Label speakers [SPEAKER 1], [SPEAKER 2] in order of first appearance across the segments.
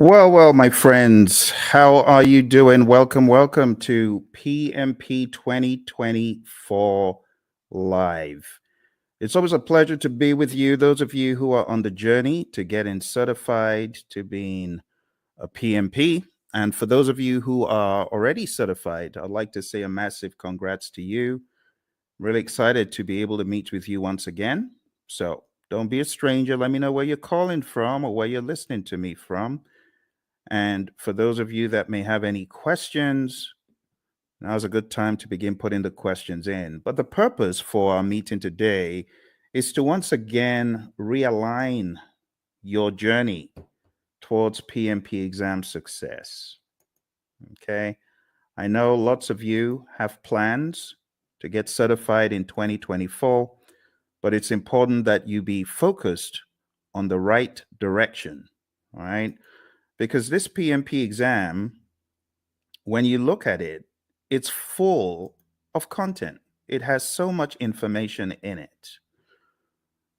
[SPEAKER 1] Well, my friends, how are you doing? Welcome to PMP 2024 Live. It's always a pleasure to be with you, those of you who are on the journey to getting certified to being a PMP. And for those of you who are already certified, I'd like to say a massive congrats to you. Really excited to be able to meet with you once again. So don't be a stranger. Let me know where you're calling from or where you're listening to me from. And for those of you that may have any questions, now's a good time to begin putting the questions in. But the purpose for our meeting today is to once again realign your journey towards PMP exam success. Okay. I know lots of you have plans to get certified in 2024, but it's important that you be focused on the right direction. All right. Because this PMP exam, when you look at it, it's full of content. It has so much information in it.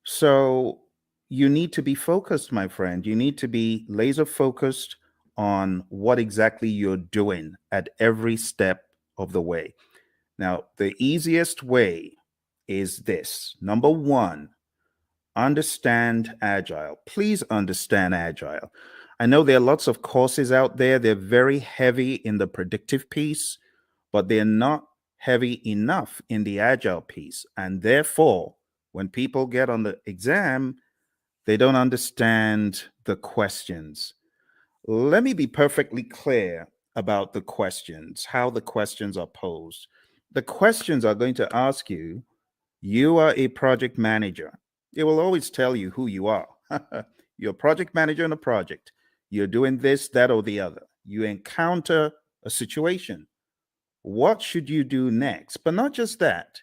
[SPEAKER 1] So you need to be focused, my friend. You need to be laser focused on what exactly you're doing at every step of the way. Now, the easiest way is this. Number one, understand Agile. Please understand Agile. I know there are lots of courses out there. They're very heavy in the predictive piece, but they're not heavy enough in the Agile piece. And therefore, when people get on the exam, they don't understand the questions. Let me be perfectly clear about the questions, how the questions are posed. The questions are going to ask you, you are a project manager. It will always tell you who you are. You're a project manager in a project. You're doing this, that, or the other. You encounter a situation. What should you do next? But not just that.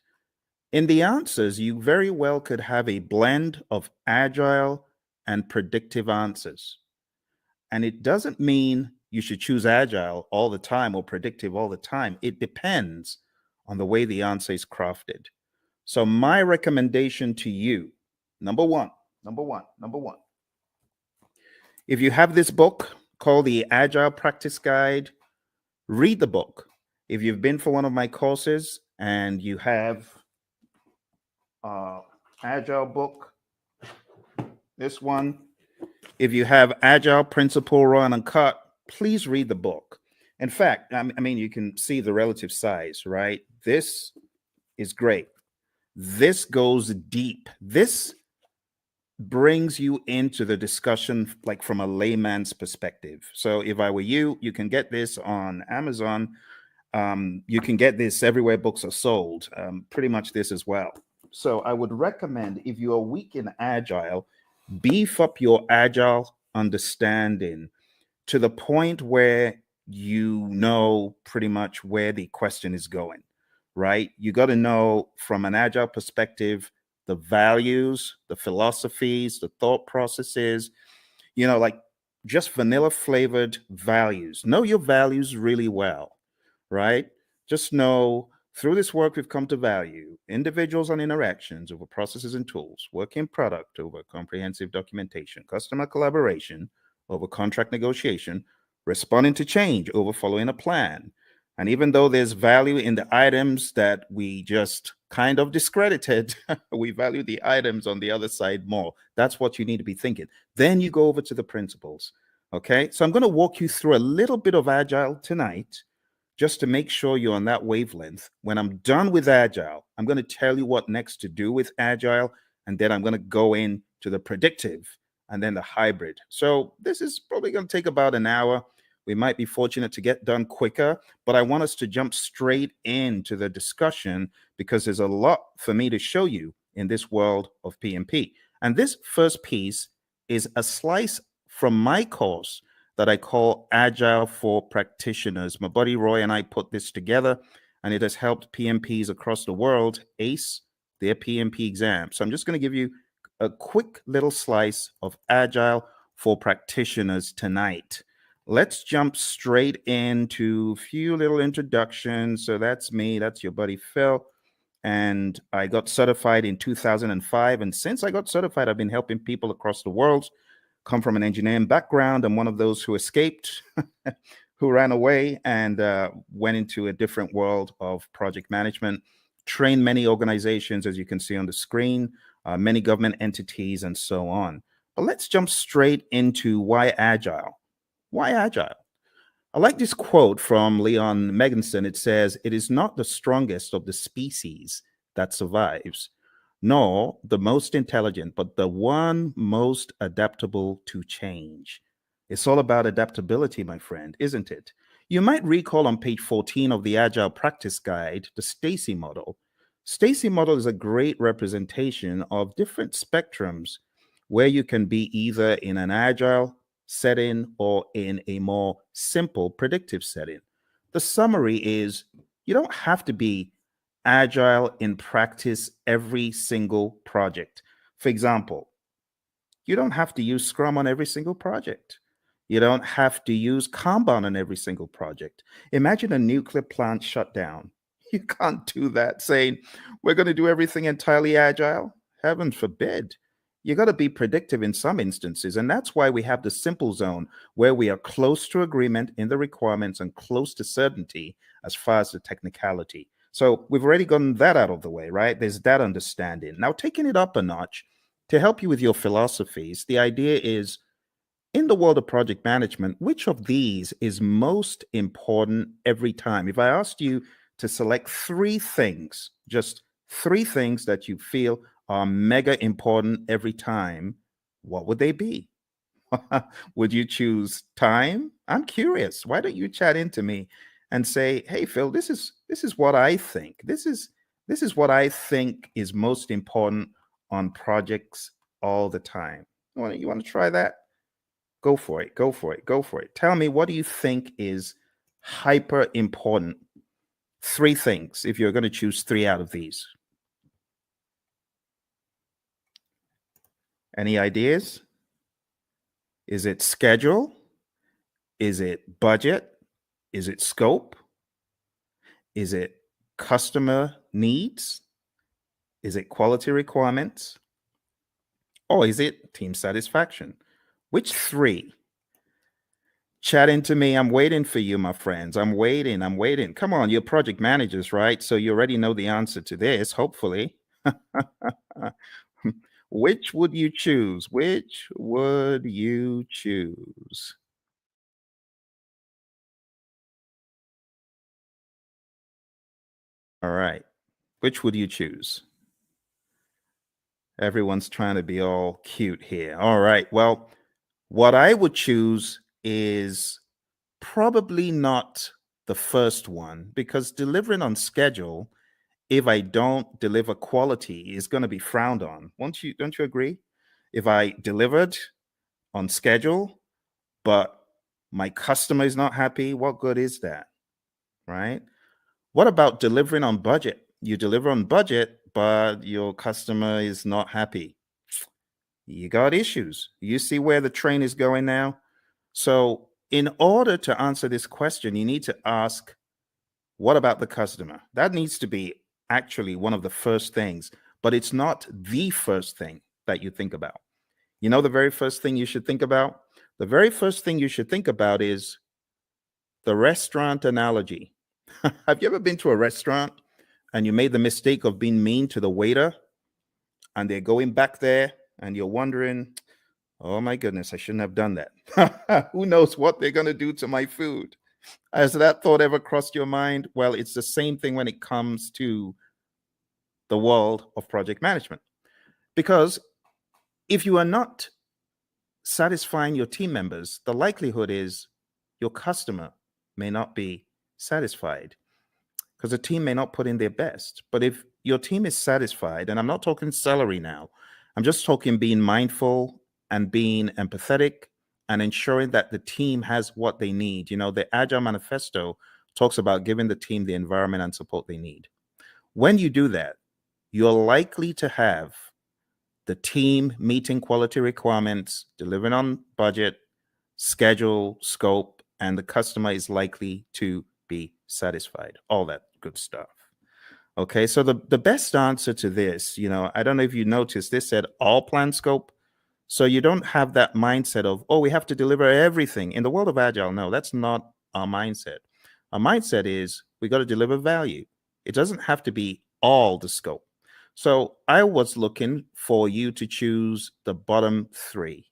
[SPEAKER 1] In the answers, you very well could have a blend of agile and predictive answers. And it doesn't mean you should choose agile all the time or predictive all the time. It depends on the way the answer is crafted. So my recommendation to you, number one, if you have this book called the Agile Practice Guide, read the book. If you've been for one of my courses and you have Agile book, this one, if you have Agile Principle Raw and Uncut, please read the book. In fact, I mean, you can see the relative size, right? This is great. This goes deep. This brings you into the discussion like from a layman's perspective. So if I were you, you can get this on Amazon. You can get this everywhere books are sold, pretty much this as well. So I would recommend, if you are weak in Agile, beef up your Agile understanding to the point where you know pretty much where the question is going, right? You got to know from an Agile perspective the values, the philosophies, the thought processes, like just vanilla flavored values. Know your values really well, right? Just know through this work, we've come to value individuals and interactions over processes and tools, working product over comprehensive documentation, customer collaboration over contract negotiation, responding to change over following a plan. And even though there's value in the items that we just kind of discredited, we value the items on the other side more. That's what you need to be thinking. Then you go over to the principles. Okay. So I'm going to walk you through a little bit of Agile tonight, just to make sure you're on that wavelength. When I'm done with Agile, I'm going to tell you what next to do with Agile. And then I'm going to go into the predictive and then the hybrid. So this is probably going to take about an hour. We might be fortunate to get done quicker, but I want us to jump straight into the discussion because there's a lot for me to show you in this world of PMP. And this first piece is a slice from my course that I call Agile for Practitioners. My buddy Roy and I put this together, and it has helped PMPs across the world ace their PMP exam. So I'm just going to give you a quick little slice of Agile for Practitioners tonight. Let's jump straight into a few little introductions. So that's me. That's your buddy Phil. And I got certified in 2005. And since I got certified, I've been helping people across the world come from an engineering background. I'm one of those who escaped, who ran away and went into a different world of project management, trained many organizations, as you can see on the screen, many government entities, and so on. But let's jump straight into why agile. Why agile? I like this quote from Leon Meganson. It says, "It is not the strongest of the species that survives, nor the most intelligent, but the one most adaptable to change." It's all about adaptability, my friend, isn't it? You might recall on page 14 of the Agile Practice Guide, the Stacy model. Stacy model is a great representation of different spectrums where you can be either in an agile setting or in a more simple predictive setting. The summary is you don't have to be agile in practice every single project. For example, you don't have to use Scrum on every single project. You don't have to use Kanban on every single project. Imagine a nuclear plant shutdown. You can't do that saying, we're going to do everything entirely agile. Heaven forbid. You got to be predictive in some instances. And that's why we have the simple zone where we are close to agreement in the requirements and close to certainty as far as the technicality. So we've already gotten that out of the way, right? There's that understanding. Now, taking it up a notch to help you with your philosophies, the idea is in the world of project management, which of these is most important every time? If I asked you to select three things, just three things that you feel are mega important every time, what would they be? Would you choose time? I'm curious. Why don't you chat into me and say, "Hey, Phil, this is what I think. This is what I think is most important on projects all the time." You want to try that? Go for it. Go for it. Go for it. Tell me, what do you think is hyper important? Three things, if you're going to choose three out of these. Any ideas? Is it schedule? Is it budget? Is it scope? Is it customer needs? Is it quality requirements? Or is it team satisfaction? Which three? Chat into me. I'm waiting for you, my friends. I'm waiting. I'm waiting. Come on, you're project managers, right? So you already know the answer to this, hopefully. Which would you choose? Which would you choose? All right. Which would you choose? Everyone's trying to be all cute here. All right. Well, what I would choose is probably not the first one because delivering on schedule, if I don't deliver quality, is going to be frowned on. Don't you agree? If I delivered on schedule, but my customer is not happy, what good is that? Right? What about delivering on budget? You deliver on budget, but your customer is not happy. You got issues. You see where the train is going now? So, in order to answer this question, you need to ask, what about the customer? That needs to be actually one of the first things, but it's not the first thing that you think about. You know, the very first thing you should think about? The very first thing you should think about is the restaurant analogy. Have you ever been to a restaurant and you made the mistake of being mean to the waiter and they're going back there and you're wondering, oh my goodness, I shouldn't have done that. Who knows what they're going to do to my food? Has that thought ever crossed your mind? Well, it's the same thing when it comes to the world of project management. Because if you are not satisfying your team members, the likelihood is your customer may not be satisfied because the team may not put in their best. But if your team is satisfied, and I'm not talking salary now, I'm just talking being mindful and being empathetic and ensuring that the team has what they need. You know, the Agile Manifesto talks about giving the team the environment and support they need. When you do that, you're likely to have the team meeting quality requirements, delivering on budget, schedule, scope, and the customer is likely to be satisfied. All that good stuff. Okay, so the best answer to this, I don't know if you noticed, this said all plan scope. So you don't have that mindset of, oh, we have to deliver everything. In the world of Agile, no, that's not our mindset. Our mindset is we got to deliver value. It doesn't have to be all the scope. So I was looking for you to choose the bottom three.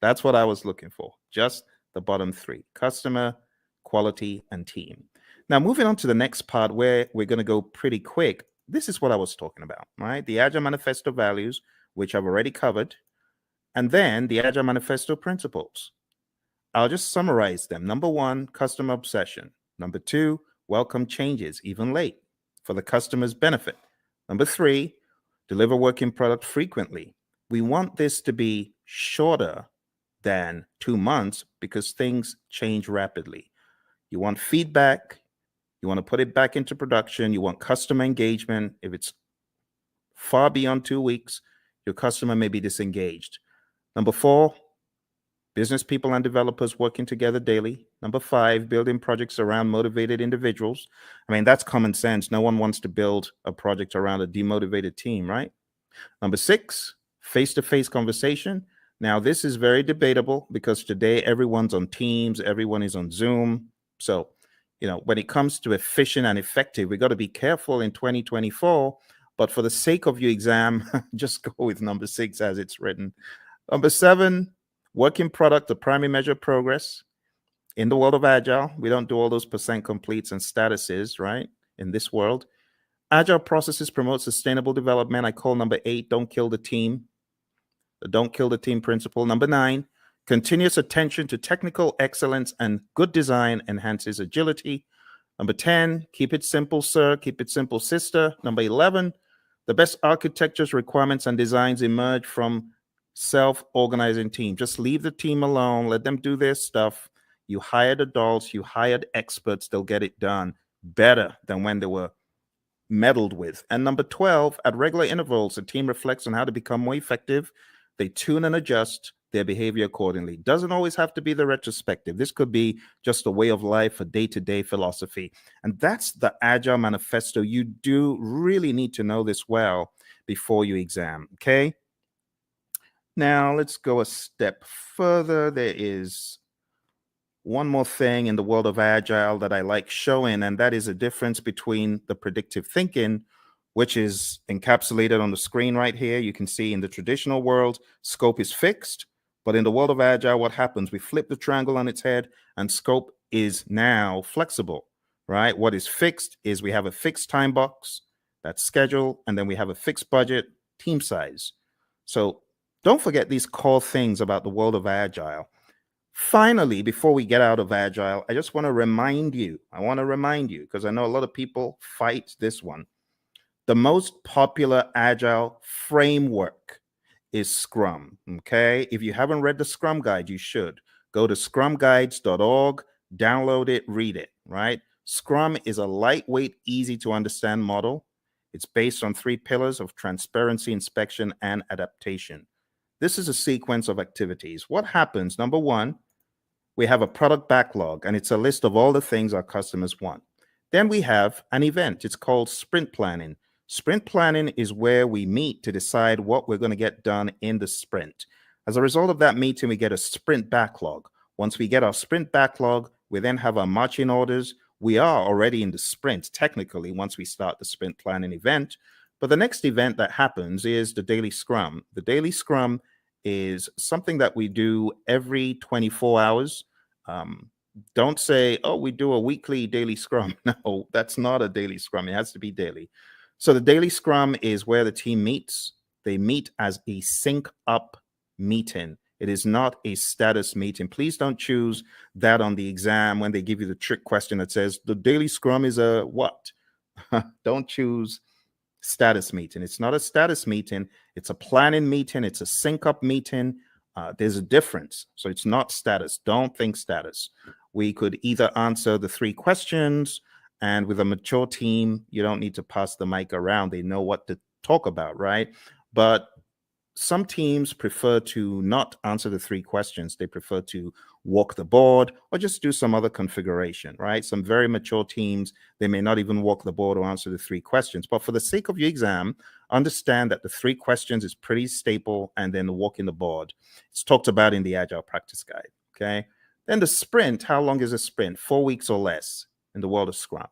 [SPEAKER 1] That's what I was looking for, just the bottom three: customer, quality, and team. Now, moving on to the next part where we're going to go pretty quick. This is what I was talking about, right? The Agile Manifesto values, which I've already covered, and then the Agile Manifesto principles. I'll just summarize them. Number one, customer obsession. Number two, welcome changes, even late, for the customer's benefit. Number three, deliver working product frequently. We want this to be shorter than 2 months because things change rapidly. You want feedback. You want to put it back into production. You want customer engagement. If it's far beyond 2 weeks, your customer may be disengaged. Number four, business people and developers working together daily. Number five, building projects around motivated individuals. I mean, that's common sense. No one wants to build a project around a demotivated team, right? Number six, face-to-face conversation. Now, this is very debatable because today everyone's on Teams, everyone is on Zoom. So, when it comes to efficient and effective, we got to be careful in 2024. But for the sake of your exam, just go with number six as it's written. Number seven, working product, the primary measure of progress. In the world of Agile, we don't do all those percent completes and statuses, right? In this world, Agile processes promote sustainable development. I call number 8, don't kill the team. The don't kill the team principle. Number 9, continuous attention to technical excellence and good design enhances agility. Number 10, keep it simple, sir. Keep it simple, sister. Number 11, the best architectures, requirements, and designs emerge from self-organizing team. Just leave the team alone. Let them do their stuff. You hired adults. You hired experts. They'll get it done better than when they were meddled with. And number 12, at regular intervals, the team reflects on how to become more effective. They tune and adjust their behavior accordingly. Doesn't always have to be the retrospective. This could be just a way of life, a day-to-day philosophy. And that's the Agile Manifesto. You do really need to know this well before you exam, okay? Now, let's go a step further. There is one more thing in the world of Agile that I like showing, and that is a difference between the predictive thinking, which is encapsulated on the screen right here. You can see in the traditional world, scope is fixed, but in the world of Agile, what happens? We flip the triangle on its head, and scope is now flexible, right? What is fixed is we have a fixed time box, that's schedule, and then we have a fixed budget, team size. So don't forget these core things about the world of Agile. Finally, before we get out of Agile, I just want to remind you, because I know a lot of people fight this one. The most popular Agile framework is Scrum, okay? If you haven't read the Scrum Guide, you should. Go to scrumguides.org, download it, read it, right? Scrum is a lightweight, easy to understand model. It's based on 3 pillars of transparency, inspection, and adaptation. This is a sequence of activities. What happens? Number 1, we have a product backlog, and it's a list of all the things our customers want. Then we have an event. It's called sprint planning. Sprint planning is where we meet to decide what we're going to get done in the sprint. As a result of that meeting, we get a sprint backlog. Once we get our sprint backlog, we then have our marching orders. We are already in the sprint, technically, once we start the sprint planning event. But the next event that happens is the daily scrum. The daily scrum is something that we do every 24 hours. Don't say, oh, we do a weekly daily scrum. No, that's not a daily scrum. It has to be daily. So the daily scrum is where the team meets. They meet as a sync up meeting. It is not a status meeting. Please don't choose that on the exam when they give you the trick question that says the daily scrum is a what? Don't choose status meeting. It's not a status meeting. It's a planning meeting. It's a sync up meeting. There's a difference. So it's not status. Don't think status. We could either answer the 3 questions, and with a mature team, you don't need to pass the mic around. They know what to talk about, right? But some teams prefer to not answer the 3 questions. They prefer to walk the board or just do some other configuration, right? Some very mature teams, they may not even walk the board or answer the 3 questions. But for the sake of your exam, understand that the 3 questions is pretty staple, and then the walking the board. It's talked about in the Agile Practice Guide, okay? Then the sprint, how long is a sprint? 4 weeks or less in the world of Scrum.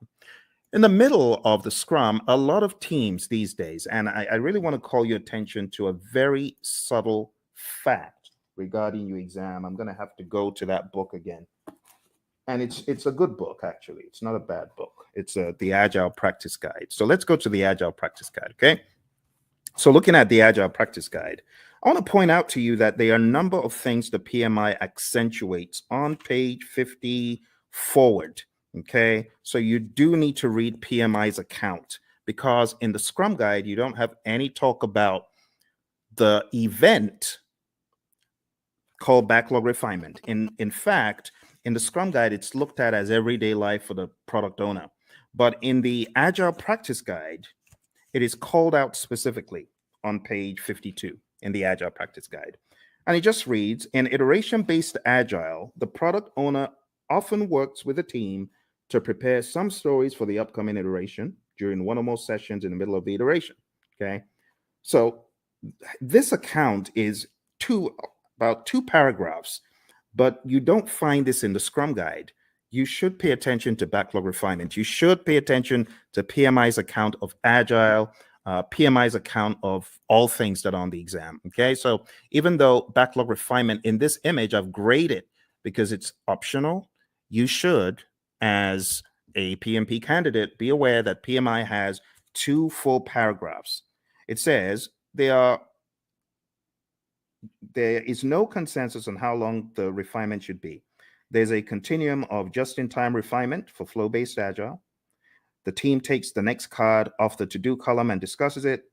[SPEAKER 1] In the middle of the Scrum, a lot of teams these days, and I really want to call your attention to a very subtle fact regarding your exam. I'm going to have to go to that book again. And it's a good book, actually. It's not a bad book. It's the Agile Practice Guide. So let's go to the Agile Practice Guide, okay? So looking at the Agile Practice Guide, I want to point out to you that there are a number of things the PMI accentuates on page 50 forward. Okay, so you do need to read PMI's account, because in the Scrum Guide, you don't have any talk about the event called backlog refinement. In fact, in the Scrum Guide, it's looked at as everyday life for the product owner. But in the Agile Practice Guide, it is called out specifically on page 52 in the Agile Practice Guide. And it just reads, in iteration-based Agile, the product owner often works with a team to prepare some stories for the upcoming iteration during one or more sessions in the middle of the iteration, okay? So this account is about 2 paragraphs, but you don't find this in the Scrum Guide. You should pay attention to backlog refinement. You should pay attention to PMI's account of Agile, PMI's account of all things that are on the exam, okay? So even though backlog refinement in this image I've graded because it's optional, you should, as a PMP candidate, be aware that PMI has 2 full paragraphs. It says there is no consensus on how long the refinement should be. There's a continuum of just-in-time refinement for flow-based Agile. The team takes the next card off the to-do column and discusses it.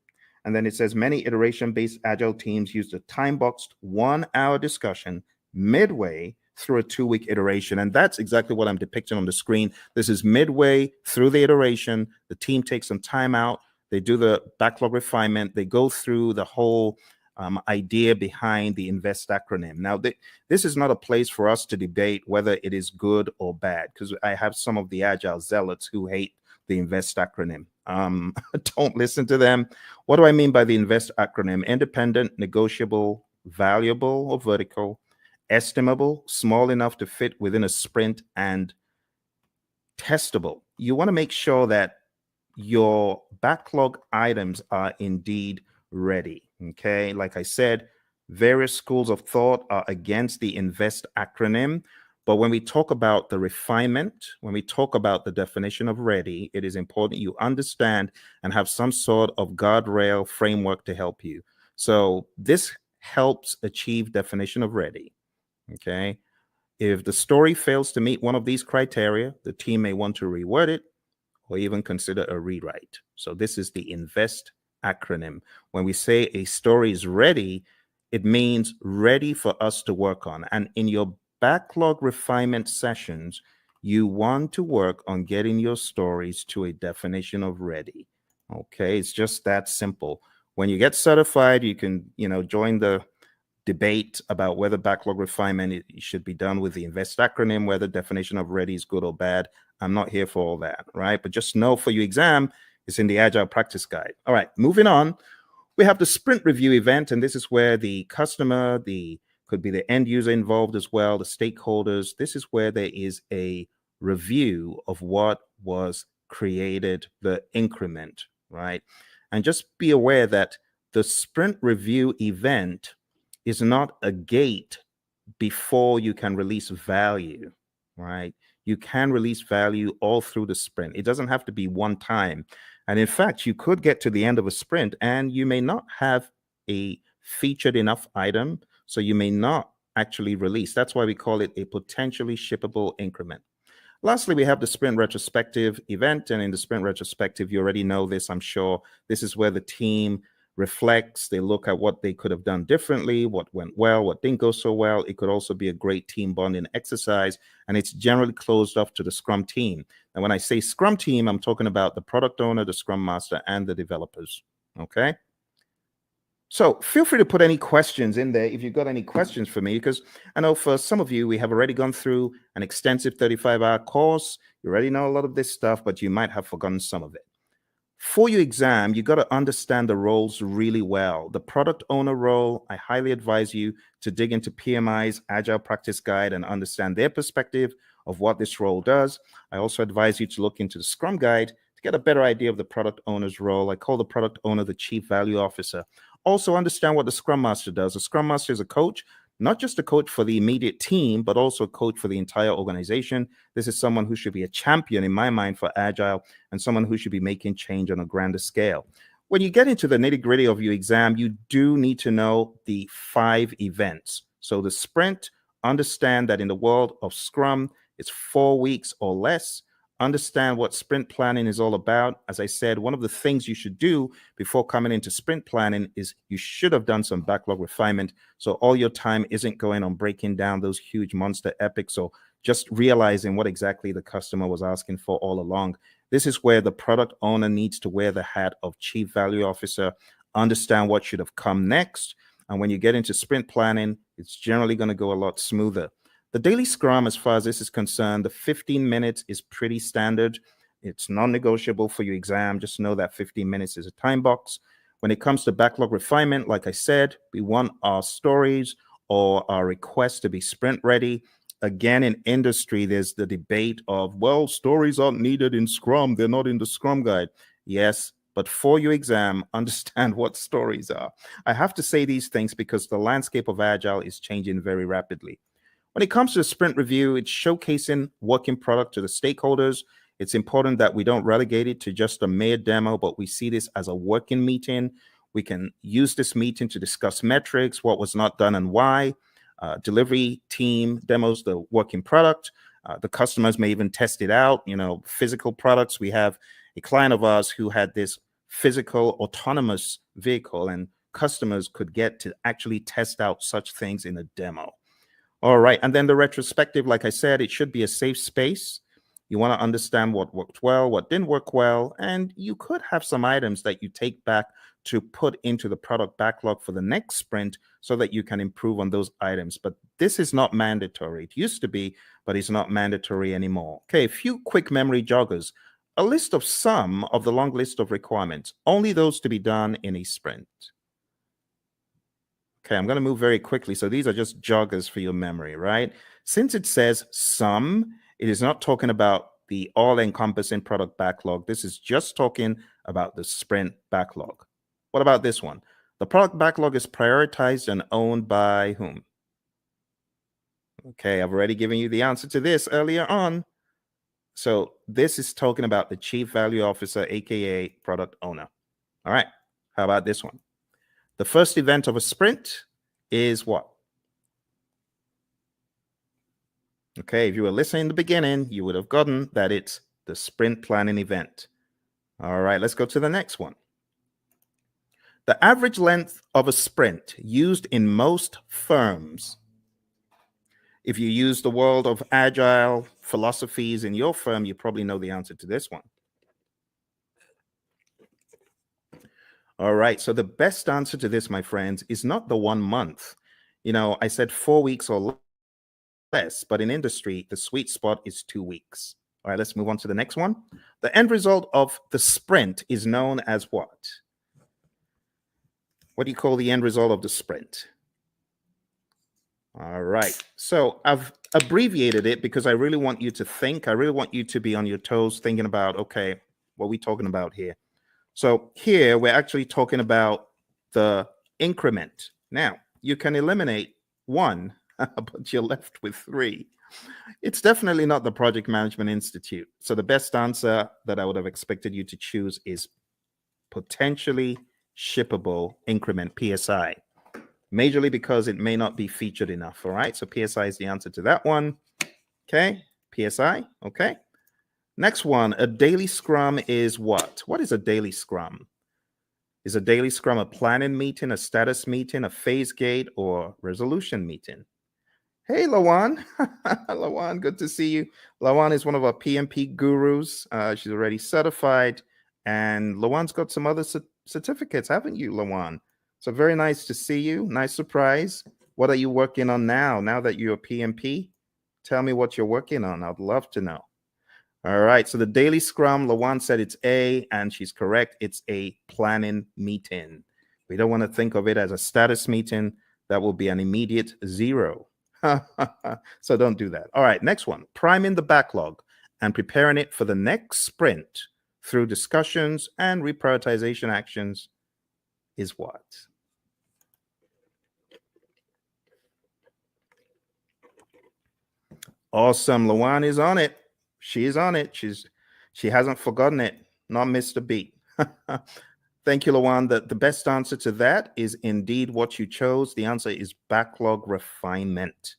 [SPEAKER 1] And then it says many iteration-based Agile teams use the time-boxed 1-hour discussion midway through a 2-week iteration. And that's exactly what I'm depicting on the screen. This is midway through the iteration. The team takes some time out. They do the backlog refinement. They go through the whole idea behind the INVEST acronym. Now, this is not a place for us to debate whether it is good or bad, because I have some of the Agile zealots who hate the INVEST acronym. Don't listen to them. What do I mean by the INVEST acronym? Independent, negotiable, valuable or vertical, estimable, small enough to fit within a sprint, and testable. You want to make sure that your backlog items are indeed ready. Okay, like I said, various schools of thought are against the INVEST acronym. But when we talk about the refinement, when we talk about the definition of ready, it is important you understand and have some sort of guardrail framework to help you. So this helps achieve definition of ready. Okay. If the story fails to meet one of these criteria, the team may want to reword it or even consider a rewrite. So this is the INVEST acronym. When we say a story is ready, it means ready for us to work on. And in your backlog refinement sessions, you want to work on getting your stories to a definition of ready. Okay, it's just that simple. When you get certified, you can, join the debate about whether backlog refinement should be done with the INVEST acronym, whether definition of ready is good or bad. I'm not here for all that, right? But just know for your exam, it's in the Agile Practice Guide. All right, moving on. We have the sprint review event, and this is where the customer, could be the end user involved as well, the stakeholders. This is where there is a review of what was created, the increment, right? And just be aware that the sprint review event is not a gate before you can release value, right? You can release value all through the sprint. It doesn't have to be one time. And in fact, you could get to the end of a sprint and you may not have a featured enough item, so you may not actually release. That's why we call it a potentially shippable increment. Lastly, we have the sprint retrospective event. And in the sprint retrospective, you already know this, I'm sure. This is where the team reflects, they look at what they could have done differently, what went well, what didn't go so well. It could also be a great team bonding exercise, and it's generally closed off to the Scrum team. And when I say Scrum team, I'm talking about the product owner, the Scrum master, and the developers, okay? So feel free to put any questions in there if you've got any questions for me, because I know for some of you, we have already gone through an extensive 35-hour course. You already know a lot of this stuff, but you might have forgotten some of it. For your exam, you got to understand the roles really well. The product owner role, I highly advise you to dig into PMI's Agile Practice Guide and understand their perspective of what this role does. I also advise you to look into the Scrum Guide to get a better idea of the product owner's role. I call the product owner the Chief Value Officer. Also understand what the Scrum Master does. The Scrum Master is a coach, not just a coach for the immediate team, but also a coach for the entire organization. This is someone who should be a champion in my mind for Agile and someone who should be making change on a grander scale. When you get into the nitty-gritty of your exam, you do need to know the 5 events. So the sprint, understand that in the world of Scrum, it's 4 weeks or less. Understand what sprint planning is all about. As I said, one of the things you should do before coming into sprint planning is you should have done some backlog refinement. So all your time isn't going on breaking down those huge monster epics or just realizing what exactly the customer was asking for all along. This is where the product owner needs to wear the hat of Chief Value Officer, understand what should have come next. And when you get into sprint planning, it's generally going to go a lot smoother. The daily scrum, as far as this is concerned, the 15 minutes is pretty standard. It's non-negotiable for your exam. Just know that 15 minutes is a time box. When it comes to backlog refinement, like I said, we want our stories or our requests to be sprint ready. Again, in industry, there's the debate of, well, stories aren't needed in Scrum. They're not in the Scrum Guide. Yes, but for your exam, understand what stories are. I have to say these things because the landscape of Agile is changing very rapidly. When it comes to the sprint review, it's showcasing working product to the stakeholders. It's important that we don't relegate it to just a mere demo, but we see this as a working meeting. We can use this meeting to discuss metrics, what was not done and why. Delivery team demos the working product. The customers may even test it out. Physical products. We have a client of ours who had this physical autonomous vehicle, and customers could get to actually test out such things in a demo. All right. And then the retrospective, like I said, it should be a safe space. You want to understand what worked well, what didn't work well, and you could have some items that you take back to put into the product backlog for the next sprint so that you can improve on those items. But this is not mandatory. It used to be, but it's not mandatory anymore. Okay, a few quick memory joggers. A list of some of the long list of requirements, only those to be done in a sprint. Okay, I'm going to move very quickly. So these are just joggers for your memory, right? Since it says some, it is not talking about the all-encompassing product backlog. This is just talking about the sprint backlog. What about this one? The product backlog is prioritized and owned by whom? Okay, I've already given you the answer to this earlier on. So this is talking about the Chief Value Officer, aka product owner. All right, how about this one? The first event of a sprint is what? Okay, if you were listening in the beginning, you would have gotten that it's the sprint planning event. All right, let's go to the next one. The average length of a sprint used in most firms. If you use the world of Agile philosophies in your firm, you probably know the answer to this one. All right, so the best answer to this, my friends, is not the 1 month. I said 4 weeks or less, but in industry, the sweet spot is 2 weeks. All right, let's move on to the next one. The end result of the sprint is known as what? What do you call the end result of the sprint? All right, so I've abbreviated it because I really want you to think. I really want you to be on your toes thinking about, okay, what are we talking about here? So here we're actually talking about the increment. Now, you can eliminate 1, but you're left with 3. It's definitely not the Project Management Institute. So the best answer that I would have expected you to choose is potentially shippable increment, PSI. Majorly because it may not be featured enough. All right, so PSI is the answer to that one. Okay, PSI. Okay. Next one, a daily scrum is what? What is a daily scrum? Is a daily scrum a planning meeting, a status meeting, a phase gate, or resolution meeting? Hey, Lawan. Lawan, good to see you. Lawan is one of our PMP gurus. She's already certified. And Lawan's got some other certificates, haven't you, Lawan? So very nice to see you. Nice surprise. What are you working on now that you're a PMP? Tell me what you're working on. I'd love to know. All right. So the daily scrum, Lawan said it's A, and she's correct. It's a planning meeting. We don't want to think of it as a status meeting. That will be an immediate 0. So don't do that. All right. Next one, priming the backlog and preparing it for the next sprint through discussions and reprioritization actions is what? Awesome. Lawan is on it. She is on it. She hasn't forgotten it. Not missed a beat. Thank you, Lawan. The best answer to that is indeed what you chose. The answer is backlog refinement.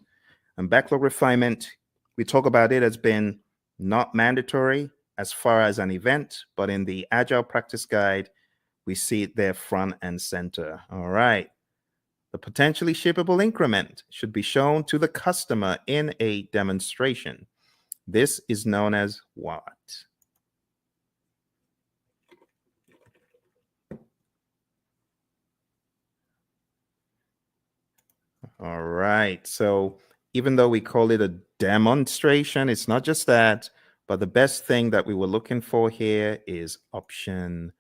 [SPEAKER 1] And backlog refinement, we talk about it as being not mandatory as far as an event, but in the Agile Practice Guide, we see it there front and center. All right. The potentially shippable increment should be shown to the customer in a demonstration. This is known as what? All right. So even though we call it a demonstration, it's not just that, but the best thing that we were looking for here is option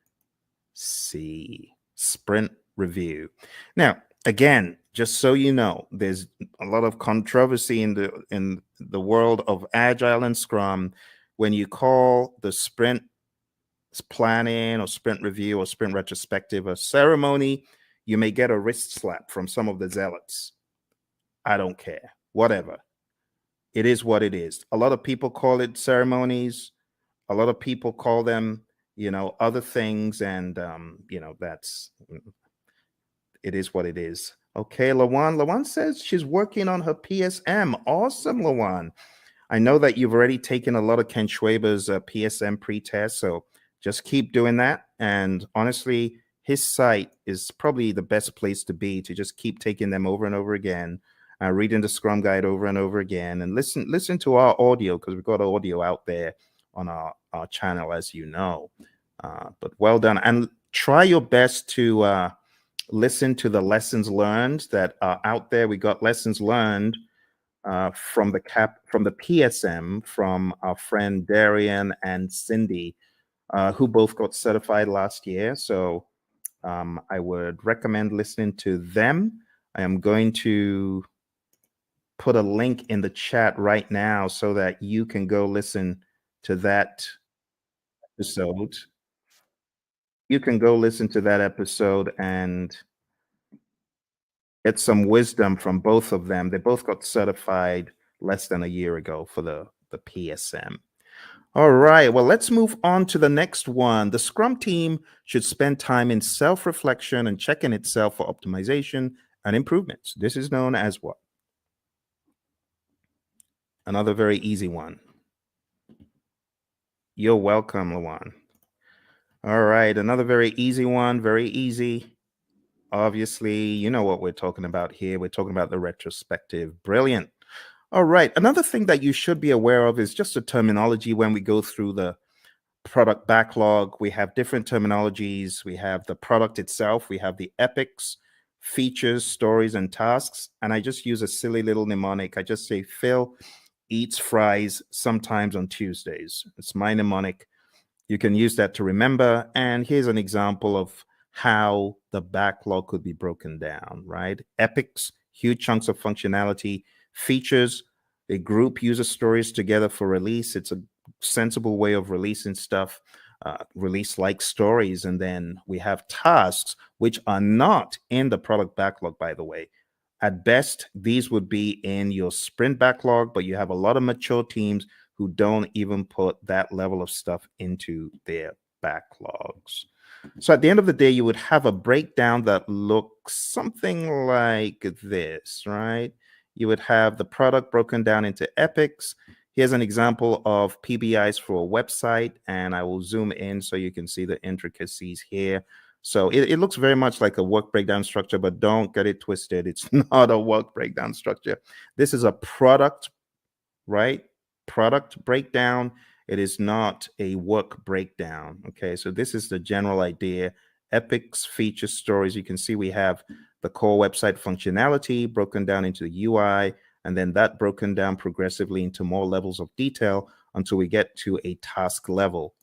[SPEAKER 1] C, sprint review. Now, again, just so you know, there's a lot of controversy in the world of Agile and Scrum when you call the sprint planning or sprint review or sprint retrospective a ceremony. You may get a wrist slap from some of the zealots. I don't care. Whatever. It is what it is. A lot of people call it ceremonies. A lot of people call them, other things, and that's it is what it is. Okay, Lawan. Lawan says she's working on her PSM. Awesome, Lawan. I know that you've already taken a lot of Ken Schwaber's PSM pre-test, so just keep doing that. And honestly, his site is probably the best place to be to just keep taking them over and over again, reading the Scrum Guide over and over again, and listen to our audio, because we've got audio out there on our channel, as you know. But well done, and try your best to listen to the lessons learned that are out there. We got lessons learned from the PSM from our friend Darian and Cindy, who both got certified last year. So I would recommend listening to them. I am going to put a link in the chat right now so that you can go listen to that episode. You can go listen to that episode and get some wisdom from both of them. They both got certified less than a year ago for the PSM. All right, well, let's move on to the next one. The Scrum team should spend time in self-reflection and checking itself for optimization and improvements. This is known as what? Another very easy one. You're welcome, Lawan. All right, another very easy one, very easy. Obviously, you know what we're talking about here. We're talking about the retrospective. Brilliant. All right, another thing that you should be aware of is just the terminology when we go through the product backlog. We have different terminologies. We have the product itself. We have the epics, features, stories, and tasks. And I just use a silly little mnemonic. I just say Phil eats fries sometimes on Tuesdays. It's my mnemonic. You can use that to remember. And here's an example of how the backlog could be broken down, right? Epics, huge chunks of functionality. Features, a group uses stories together for release. It's a sensible way of releasing stuff, release like stories. And then we have tasks, which are not in the product backlog, by the way. At best, these would be in your sprint backlog, but you have a lot of mature teams who don't even put that level of stuff into their backlogs. So at the end of the day, you would have a breakdown that looks something like this, right? You would have the product broken down into epics. Here's an example of PBIs for a website, and I will zoom in so you can see the intricacies here. So it looks very much like a work breakdown structure, but don't get it twisted. It's not a work breakdown structure. This is a product, right? Product breakdown. It is not a work breakdown. Okay, so this is the general idea. epics, features, stories. You can see we have the core website functionality broken down into the UI, and then that broken down progressively into more levels of detail until we get to a task level.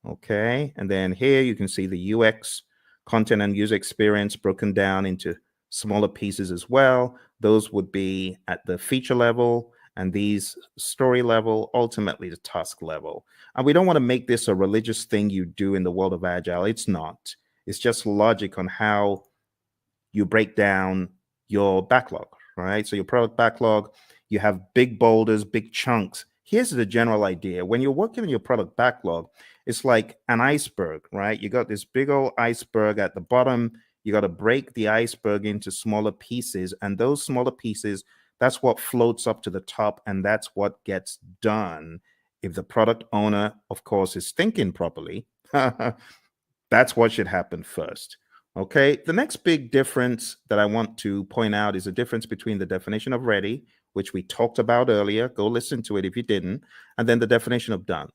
[SPEAKER 1] Okay, and then here you can see the UX, content and user experience broken down into smaller pieces as well. Those would be at the feature level, and these story level, ultimately the task level. And we don't want to make this a religious thing you do in the world of Agile. It's not. It's just logic on how you break down your backlog, right? So your product backlog, you have big boulders, big chunks. Here's the general idea. When you're working on your product backlog, it's like an iceberg, right? You got this big old iceberg at the bottom. You got to break the iceberg into smaller pieces. And those smaller pieces, that's what floats up to the top. And that's what gets done. If the product owner, of course, is thinking properly, that's what should happen first. Okay, the next big difference that I want to point out is the difference between the definition of ready, which we talked about earlier. Go listen to it if you didn't, and then the definition of done.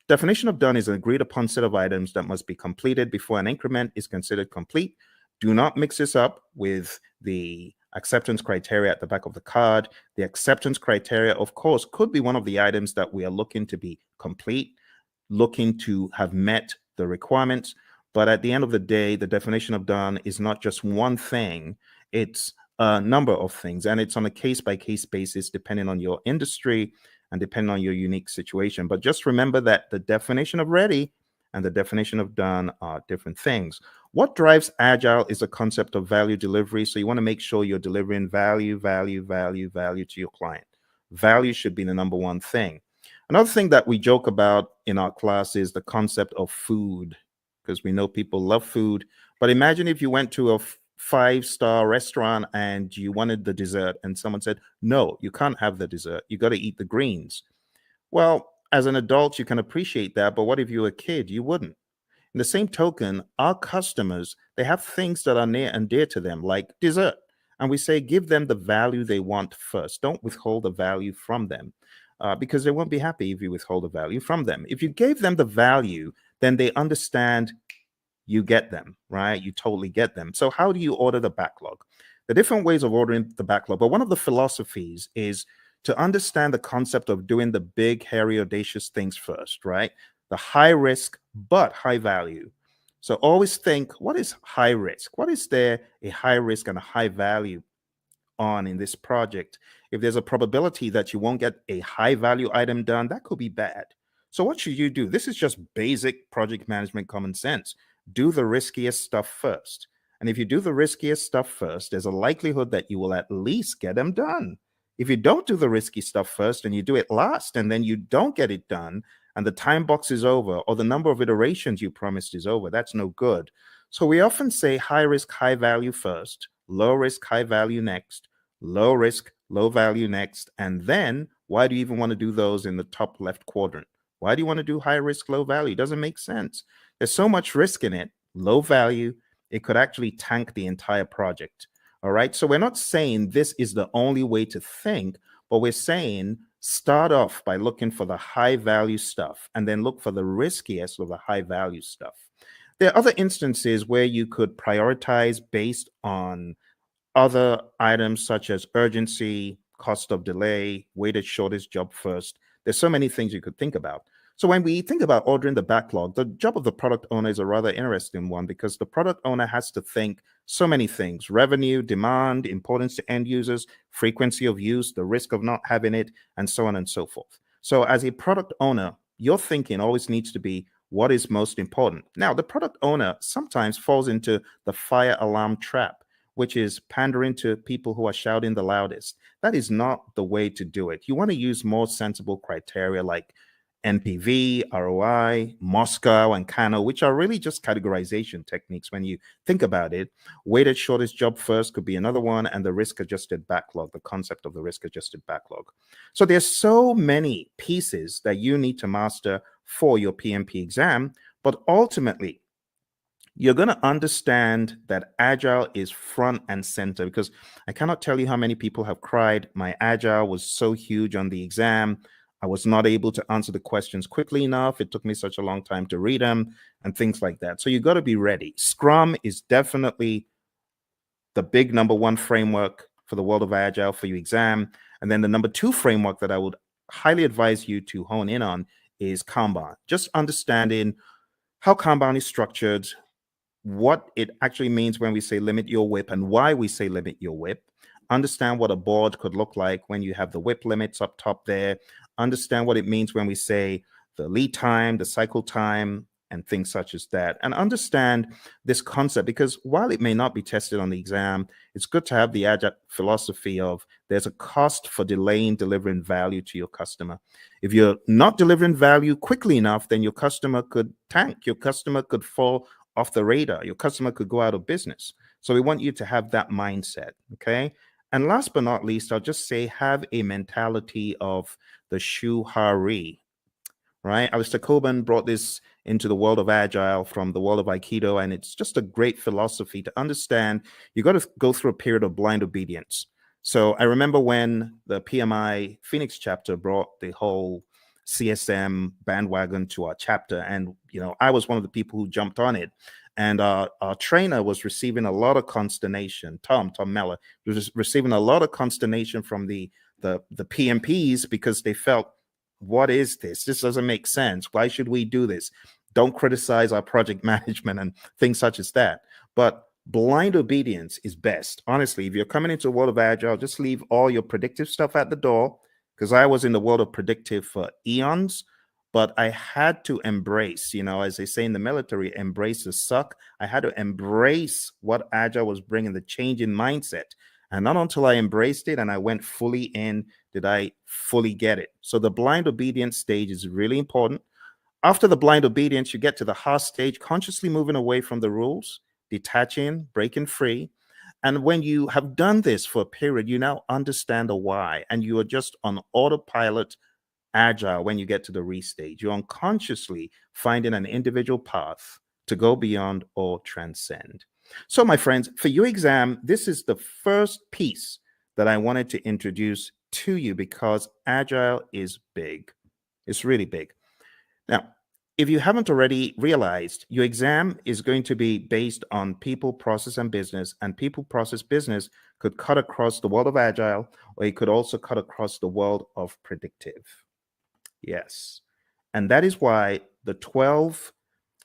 [SPEAKER 1] Definition of done is an agreed upon set of items that must be completed before an increment is considered complete. Do not mix this up with the acceptance criteria at the back of the card. The acceptance criteria, of course, could be one of the items that we are looking to be complete, looking to have met the requirements. But at the end of the day, the definition of done is not just one thing, it's a number of things. And it's on a case-by-case basis, depending on your industry and depending on your unique situation. But just remember that the definition of ready and the definition of done are different things. What drives Agile is a concept of value delivery. So you want to make sure you're delivering value to your client. Value should be the number one thing. Another thing that we joke about in our class is the concept of food, because we know people love food. But imagine if you went to a five-star restaurant and you wanted the dessert and someone said, no, you can't have the dessert. You got to eat the greens. Well, as an adult, you can appreciate that. But what if you were a kid? You wouldn't. In the same token, our customers, they have things that are near and dear to them, like dessert. And we say, give them the value they want first. Don't withhold the value from them. Because they won't be happy if you withhold the value from them. If you gave them the value, then they understand you get them, right? You totally get them. So how do you order the backlog? The different ways of ordering the backlog, but one of the philosophies is to understand the concept of doing the big, hairy, audacious things first, right? The high risk, but high value. So always think, what is high risk? What is there a high risk and a high value on in this project? If there's a probability that you won't get a high value item done, that could be bad. So what should you do? This is just basic project management common sense. Do the riskiest stuff first. And if you do the riskiest stuff first, there's a likelihood that you will at least get them done. If you don't do the risky stuff first and you do it last and then you don't get it done and the time box is over or the number of iterations you promised is over, that's no good. So we often say high risk, high value first, low risk, high value next, low risk, low value next. And then why do you even want to do those in the top left quadrant? Why do you want to do high risk, low value? It doesn't make sense. There's so much risk in it. Low value, it could actually tank the entire project. All right. So we're not saying this is the only way to think, but we're saying start off by looking for the high value stuff and then look for the riskiest of the high value stuff. There are other instances where you could prioritize based on other items such as urgency, cost of delay, weighted shortest job first. There's so many things you could think about. So when we think about ordering the backlog, the job of the product owner is a rather interesting one because the product owner has to think so many things: revenue, demand, importance to end users, frequency of use, the risk of not having it, and so on and so forth. So as a product owner, your thinking always needs to be what is most important. Now, the product owner sometimes falls into the fire alarm trap, which is pandering to people who are shouting the loudest. That is not the way to do it. You want to use more sensible criteria like NPV, ROI, Moscow, and Kano, which are really just categorization techniques when you think about it. Weighted shortest job first could be another one, and the risk-adjusted backlog, the concept of the risk-adjusted backlog. So there's so many pieces that you need to master for your PMP exam, but ultimately, you're going to understand that Agile is front and center, because I cannot tell you how many people have cried, my Agile was so huge on the exam. I was not able to answer the questions quickly enough. It took me such a long time to read them and things like that. So you got to be ready. Scrum is definitely the big number one framework for the world of Agile for your exam. And then the number two framework that I would highly advise you to hone in on is Kanban. Just understanding how Kanban is structured, what it actually means when we say limit your WIP and why we say limit your WIP. Understand what a board could look like when you have the WIP limits up top there. Understand what it means when we say the lead time, the cycle time, and things such as that. And understand this concept, because while it may not be tested on the exam, it's good to have the Agile philosophy of there's a cost for delaying delivering value to your customer. If you're not delivering value quickly enough, then your customer could tank. Your customer could fall off the radar. Your customer could go out of business. So we want you to have that mindset, okay? And last but not least, I'll just say have a mentality of the shuhari, right? Alistair Coburn brought this into the world of Agile from the world of Aikido, and it's just a great philosophy to understand. You got to go through a period of blind obedience. So I remember when the PMI Phoenix chapter brought the whole CSM bandwagon to our chapter, and I was one of the people who jumped on it. And our trainer was receiving a lot of consternation. Tom Meller was receiving a lot of consternation from the PMPs because they felt, what is this? This doesn't make sense. Why should we do this? Don't criticize our project management and things such as that. But blind obedience is best. Honestly, if you're coming into the world of Agile, just leave all your predictive stuff at the door, because I was in the world of predictive for eons, but I had to embrace, as they say in the military, embrace the suck. I had to embrace what Agile was bringing, the change in mindset. And not until I embraced it and I went fully in did I fully get it. So the blind obedience stage is really important. After the blind obedience, you get to the heart stage, consciously moving away from the rules, detaching, breaking free. And when you have done this for a period, you now understand the why, and you are just on autopilot Agile when you get to the restage. You're unconsciously finding an individual path to go beyond or transcend. So, my friends, for your exam, this is the first piece that I wanted to introduce to you because Agile is big. It's really big. Now, if you haven't already realized, your exam is going to be based on people, process, and business. And people, process, business could cut across the world of Agile, or it could also cut across the world of predictive. Yes. And that is why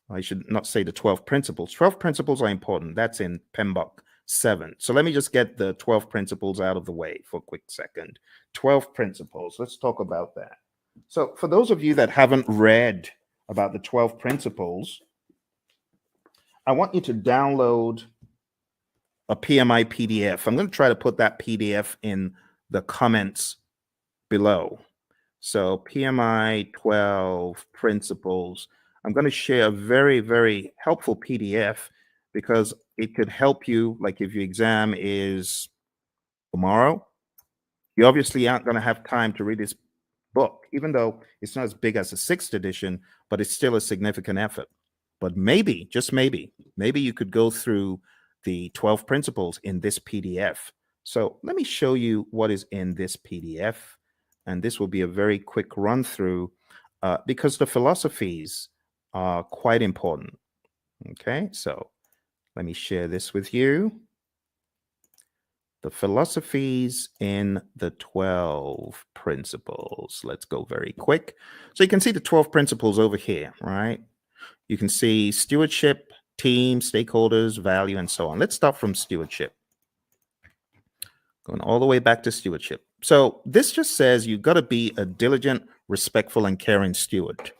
[SPEAKER 1] I should not say the 12 principles. 12 principles are important. That's in PMBOK 7. So let me just get the 12 principles out of the way for a quick second. 12 principles. Let's talk about that. So for those of you that haven't read about the 12 principles, I want you to download a PMI PDF. I'm going to try to put that PDF in the comments below. So PMI 12 principles. I'm going to share a very, very helpful PDF because it could help you. Like if your exam is tomorrow, you obviously aren't going to have time to read this book, even though it's not as big as the 6th edition, but it's still a significant effort. But maybe, just maybe you could go through the 12 principles in this PDF. So let me show you what is in this PDF. And this will be a very quick run through because the philosophies are quite important. Okay, so let me share this with you. The philosophies in the 12 principles. Let's go very quick. So you can see the 12 principles over here, right? You can see stewardship, team, stakeholders, value, and so on. Let's start from stewardship. Going all the way back to stewardship. So this just says you've got to be a diligent, respectful, and caring steward.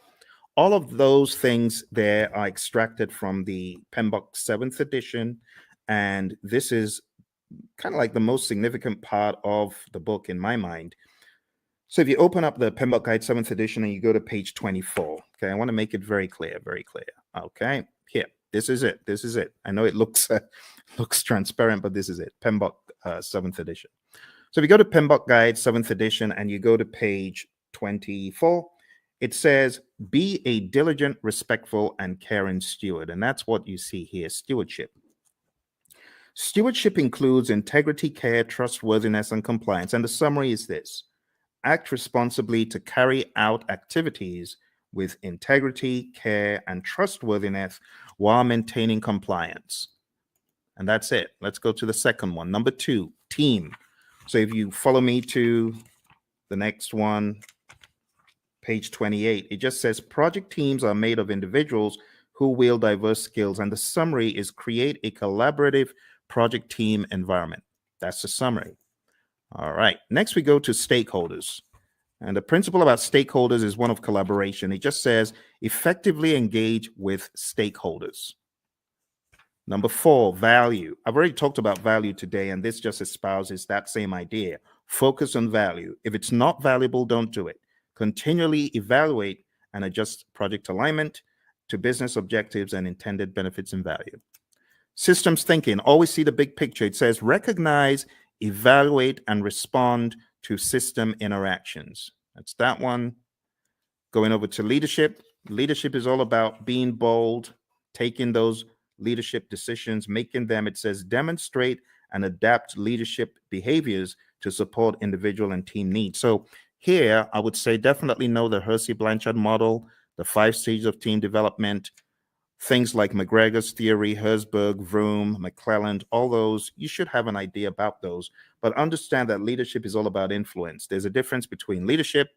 [SPEAKER 1] All of those things there are extracted from the PMBOK 7th edition, and this is kind of like the most significant part of the book in my mind. So if you open up the PMBOK Guide 7th edition and you go to page 24, okay, I want to make it very clear, very clear. Okay, here, this is it. This is it. I know it looks transparent, but this is it. PMBOK 7th edition. So if you go to PMBOK Guide 7th edition and you go to page 24, it says, be a diligent, respectful, and caring steward. And that's what you see here, stewardship. Stewardship includes integrity, care, trustworthiness, and compliance. And the summary is this: act responsibly to carry out activities with integrity, care, and trustworthiness while maintaining compliance. And that's it. Let's go to the second one. Number 2, team. So if you follow me to the next one, page 28, it just says project teams are made of individuals who wield diverse skills. And the summary is create a collaborative project team environment. That's the summary. All right. Next, we go to stakeholders. And the principle about stakeholders is one of collaboration. It just says effectively engage with stakeholders. Number 4, value. I've already talked about value today, and this just espouses that same idea. Focus on value. If it's not valuable, don't do it. Continually evaluate and adjust project alignment to business objectives and intended benefits and value. Systems thinking. Always see the big picture. It says recognize, evaluate, and respond to system interactions. That's that one. Going over to leadership. Leadership is all about being bold, taking those leadership decisions, making them, it says, demonstrate and adapt leadership behaviors to support individual and team needs. So here, I would say definitely know the Hersey-Blanchard model, the 5 stages of team development, things like McGregor's theory, Herzberg, Vroom, McClelland, all those, you should have an idea about those. But understand that leadership is all about influence. There's a difference between leadership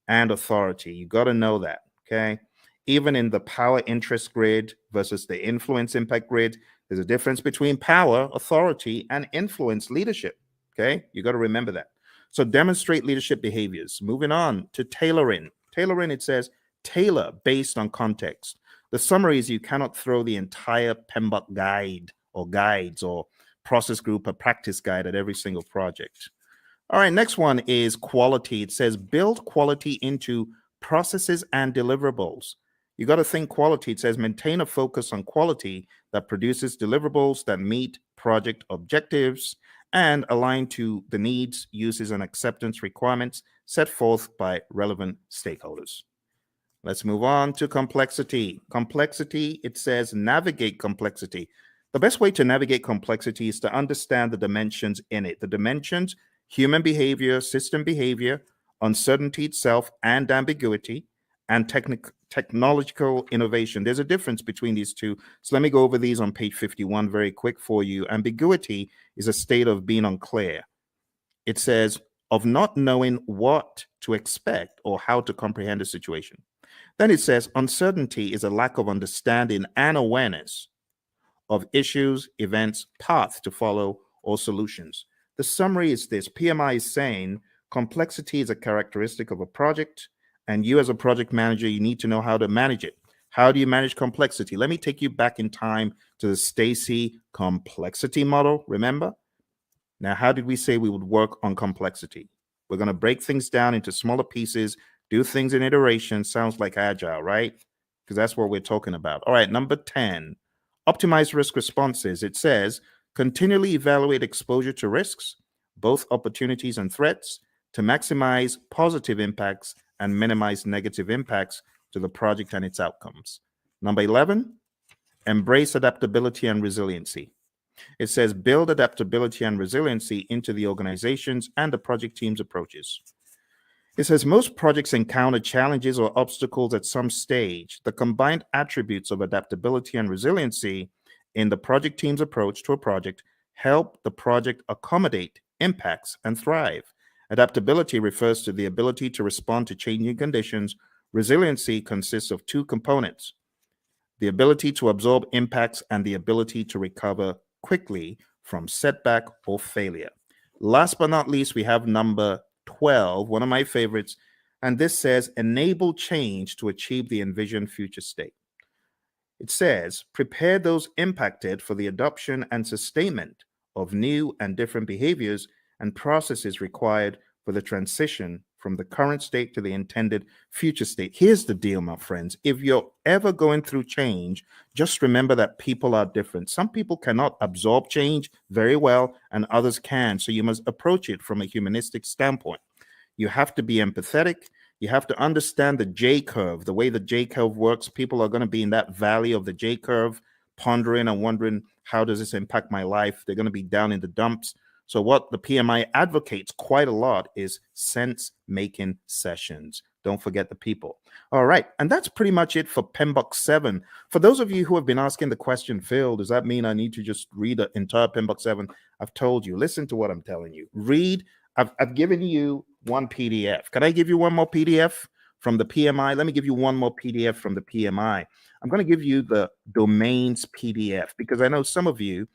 [SPEAKER 1] and authority. You got to know that, okay? Even in the power interest grid versus the influence impact grid, there's a difference between power, authority, and influence leadership, okay? You got to remember that. So demonstrate leadership behaviors. Moving on to tailoring. Tailoring, it says, tailor based on context. The summary is you cannot throw the entire PMBOK guide or guides or process group or practice guide at every single project. All right, next one is quality. It says build quality into processes and deliverables. You got to think quality. It says maintain a focus on quality that produces deliverables that meet project objectives and align to the needs, uses, and acceptance requirements set forth by relevant stakeholders. Let's move on to complexity. Complexity, it says navigate complexity. The best way to navigate complexity is to understand the dimensions in it. The dimensions, human behavior, system behavior, uncertainty itself, and ambiguity, and technological innovation. There's a difference between these two. So let me go over these on page 51 very quick for you. Ambiguity is a state of being unclear. It says of not knowing what to expect or how to comprehend a situation. Then it says uncertainty is a lack of understanding and awareness of issues, events, paths to follow, or solutions. The summary is this. PMI is saying complexity is a characteristic of a project, and you as a project manager, you need to know how to manage it. How do you manage complexity? Let me take you back in time to the Stacy complexity model, remember? Now, how did we say we would work on complexity? We're going to break things down into smaller pieces, do things in iteration. Sounds like agile, right? Because that's what we're talking about. All right, number 10, optimize risk responses. It says continually evaluate exposure to risks, both opportunities and threats, to maximize positive impacts and minimize negative impacts to the project and its outcomes. Number 11, embrace adaptability and resiliency. It says build adaptability and resiliency into the organizations and the project team's approaches. It says most projects encounter challenges or obstacles at some stage. The combined attributes of adaptability and resiliency in the project team's approach to a project help the project accommodate impacts and thrive. Adaptability refers to the ability to respond to changing conditions. Resiliency consists of 2 components: the ability to absorb impacts and the ability to recover quickly from setback or failure. Last but not least, we have number 12, one of my favorites, and this says enable change to achieve the envisioned future state. It says prepare those impacted for the adoption and sustainment of new and different behaviors and processes required for the transition from the current state to the intended future state. Here's the deal, my friends. If you're ever going through change, just remember that people are different. Some people cannot absorb change very well, and others can. So you must approach it from a humanistic standpoint. You have to be empathetic. You have to understand the J curve, the way the J curve works. People are going to be in that valley of the J curve, pondering and wondering, how does this impact my life? They're going to be down in the dumps. So what the PMI advocates quite a lot is sense-making sessions. Don't forget the people. All right, and that's pretty much it for PMBOK 7. For those of you who have been asking the question, Phil, does that mean I need to just read the entire PMBOK 7? I've told you, listen to what I'm telling you. Read, I've given you one PDF. Can I give you one more PDF from the PMI? Let me give you one more PDF from the PMI. I'm going to give you the domains PDF because I know some of you,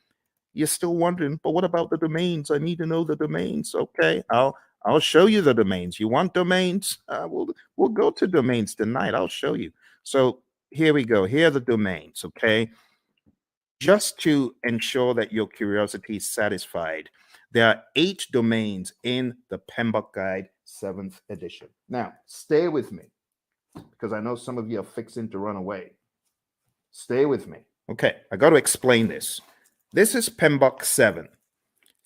[SPEAKER 1] you're still wondering, but what about the domains? I need to know the domains. Okay, I'll show you the domains. You want domains? We'll go to domains tonight. I'll show you. So here we go. Here are the domains. Okay, just to ensure that your curiosity is satisfied, there are 8 domains in the PMBOK Guide 7th edition. Now, stay with me because I know some of you are fixing to run away. Stay with me. Okay, I got to explain this. This is PMBOK 7.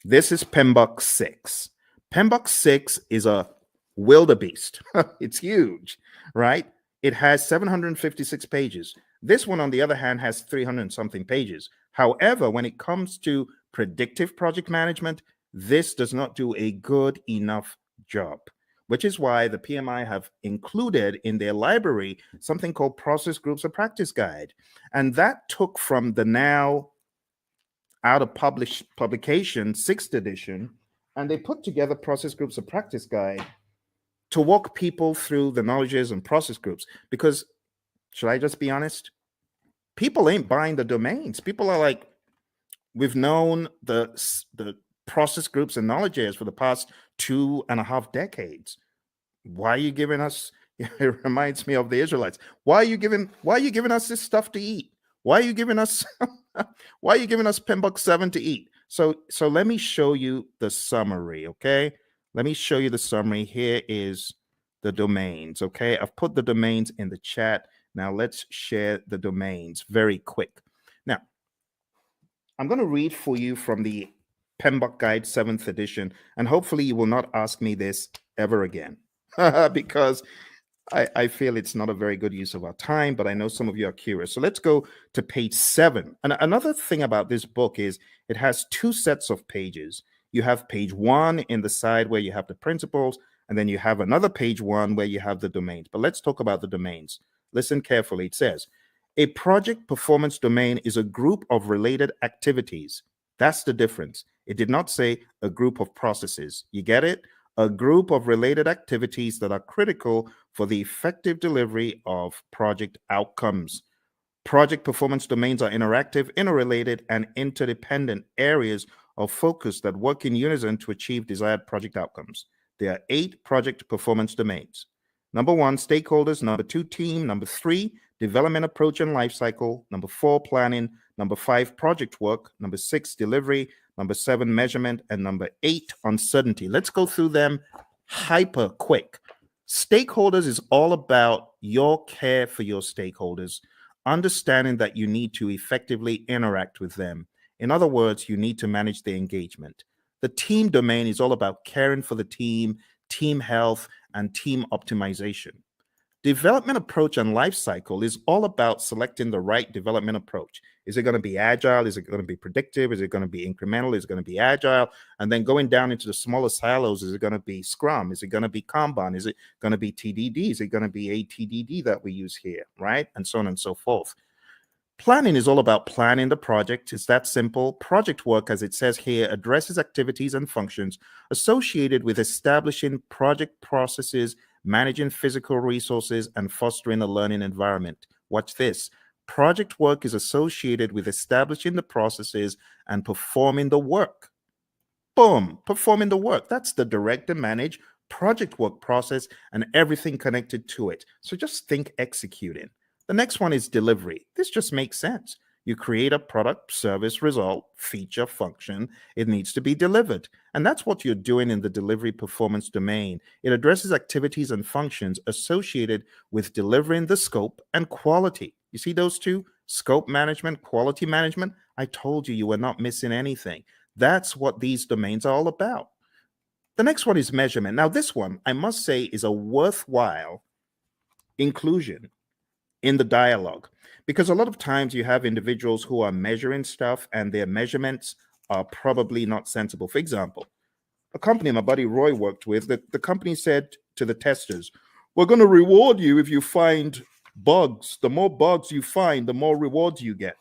[SPEAKER 1] This is PMBOK 6. PMBOK 6 is a wildebeest. It's huge, right? It has 756 pages. This one, on the other hand, has 300 and something pages. However, when it comes to predictive project management, this does not do a good enough job, which is why the PMI have included in their library something called Process Groups of Practice Guide. And that took from the now out of publication 6th edition, and they put together Process Groups of Practice Guide to walk people through the knowledges and process groups. Because, should I just be honest? People ain't buying the domains. People are like, we've known the process groups and knowledge areas for the past 2.5 decades. Why are you giving us? It reminds me of the Israelites. Why are you giving us this stuff to eat? Why are you giving us why are you giving us PMBOK 7 to eat? So let me show you the summary, okay? Let me show you the summary. Here is the domains, okay? I've put the domains in the chat. Now let's share the domains very quick. Now, I'm going to read for you from the PMBOK Guide 7th edition, and hopefully you will not ask me this ever again because I feel it's not a very good use of our time, but I know some of you are curious. So let's go to page 7. And another thing about this book is it has 2 sets of pages. You have page 1 in the side where you have the principles, and then you have another page 1 where you have the domains. But let's talk about the domains. Listen carefully. It says, a project performance domain is a group of related activities. That's the difference. It did not say a group of processes. You get it? A group of related activities that are critical for the effective delivery of project outcomes. Project performance domains are interactive, interrelated, and interdependent areas of focus that work in unison to achieve desired project outcomes. There are 8 project performance domains. Number 1, stakeholders. Number 2, team. Number 3, development approach and lifecycle. Number 4, planning. Number 5, project work. Number 6, delivery. Number 7, measurement. And number 8, uncertainty. Let's go through them hyper quick. Stakeholders is all about your care for your stakeholders, understanding that you need to effectively interact with them. In other words, you need to manage their engagement. The team domain is all about caring for the team, team health, and team optimization. Development approach and life cycle is all about selecting the right development approach. Is it going to be agile? Is it going to be predictive? Is it going to be incremental? Is it going to be agile? And then going down into the smaller silos, is it going to be Scrum? Is it going to be Kanban? Is it going to be TDD? Is it going to be ATDD that we use here, right? And so on and so forth. Planning is all about planning the project. It's that simple. Project work, as it says here, addresses activities and functions associated with establishing project processes, managing physical resources, and fostering a learning environment. Watch this. Project work is associated with establishing the processes and performing the work. Boom, performing the work. That's the direct and manage project work process and everything connected to it. So just think executing. The next one is delivery. This just makes sense. You create a product, service, result, feature, function. It needs to be delivered. And that's what you're doing in the delivery performance domain. It addresses activities and functions associated with delivering the scope and quality. You see those two? Scope management, quality management. I told you you were not missing anything. That's what these domains are all about. The next one is measurement. Now, this one, I must say, is a worthwhile inclusion in the dialogue, because a lot of times you have individuals who are measuring stuff and their measurements are probably not sensible. For example, a company my buddy Roy worked with, the company said to the testers, we're going to reward you if you find bugs. The more bugs you find, the more rewards you get.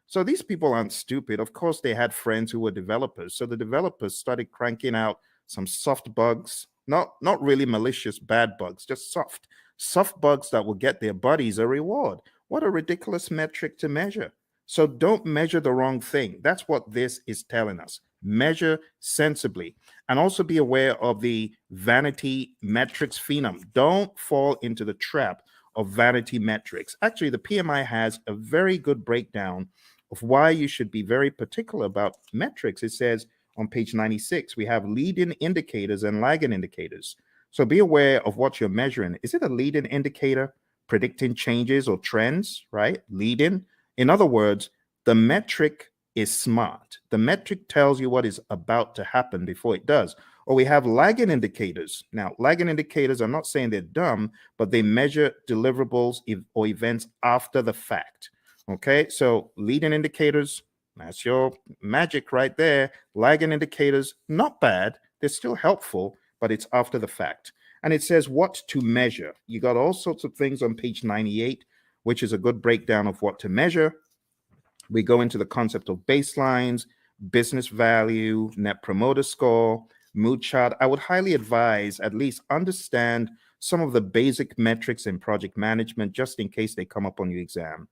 [SPEAKER 1] So these people aren't stupid. Of course, they had friends who were developers. So the developers started cranking out some soft bugs, not really malicious bad bugs, just soft bugs that will get their buddies a reward. What a ridiculous metric to measure. So don't measure the wrong thing. That's what this is telling us. Measure sensibly, and also be aware of the vanity metrics phenom. Don't fall into the trap of vanity metrics. Actually, the PMI has a very good breakdown of why you should be very particular about metrics. It says on page 96, we have leading indicators and lagging indicators. So be aware of what you're measuring. Is it a leading indicator predicting changes or trends, right? Leading. In other words, the metric is smart. The metric tells you what is about to happen before it does. Or we have lagging indicators. Now, lagging indicators, I'm not saying they're dumb, but they measure deliverables or events after the fact. Okay, so leading indicators, that's your magic right there. Lagging indicators, not bad. They're still helpful, but it's after the fact. And it says what to measure. You got all sorts of things on page 98, which is a good breakdown of what to measure. We go into the concept of baselines, business value, net promoter score, mood chart. I would highly advise at least understand some of the basic metrics in project management, just in case they come up on your exam.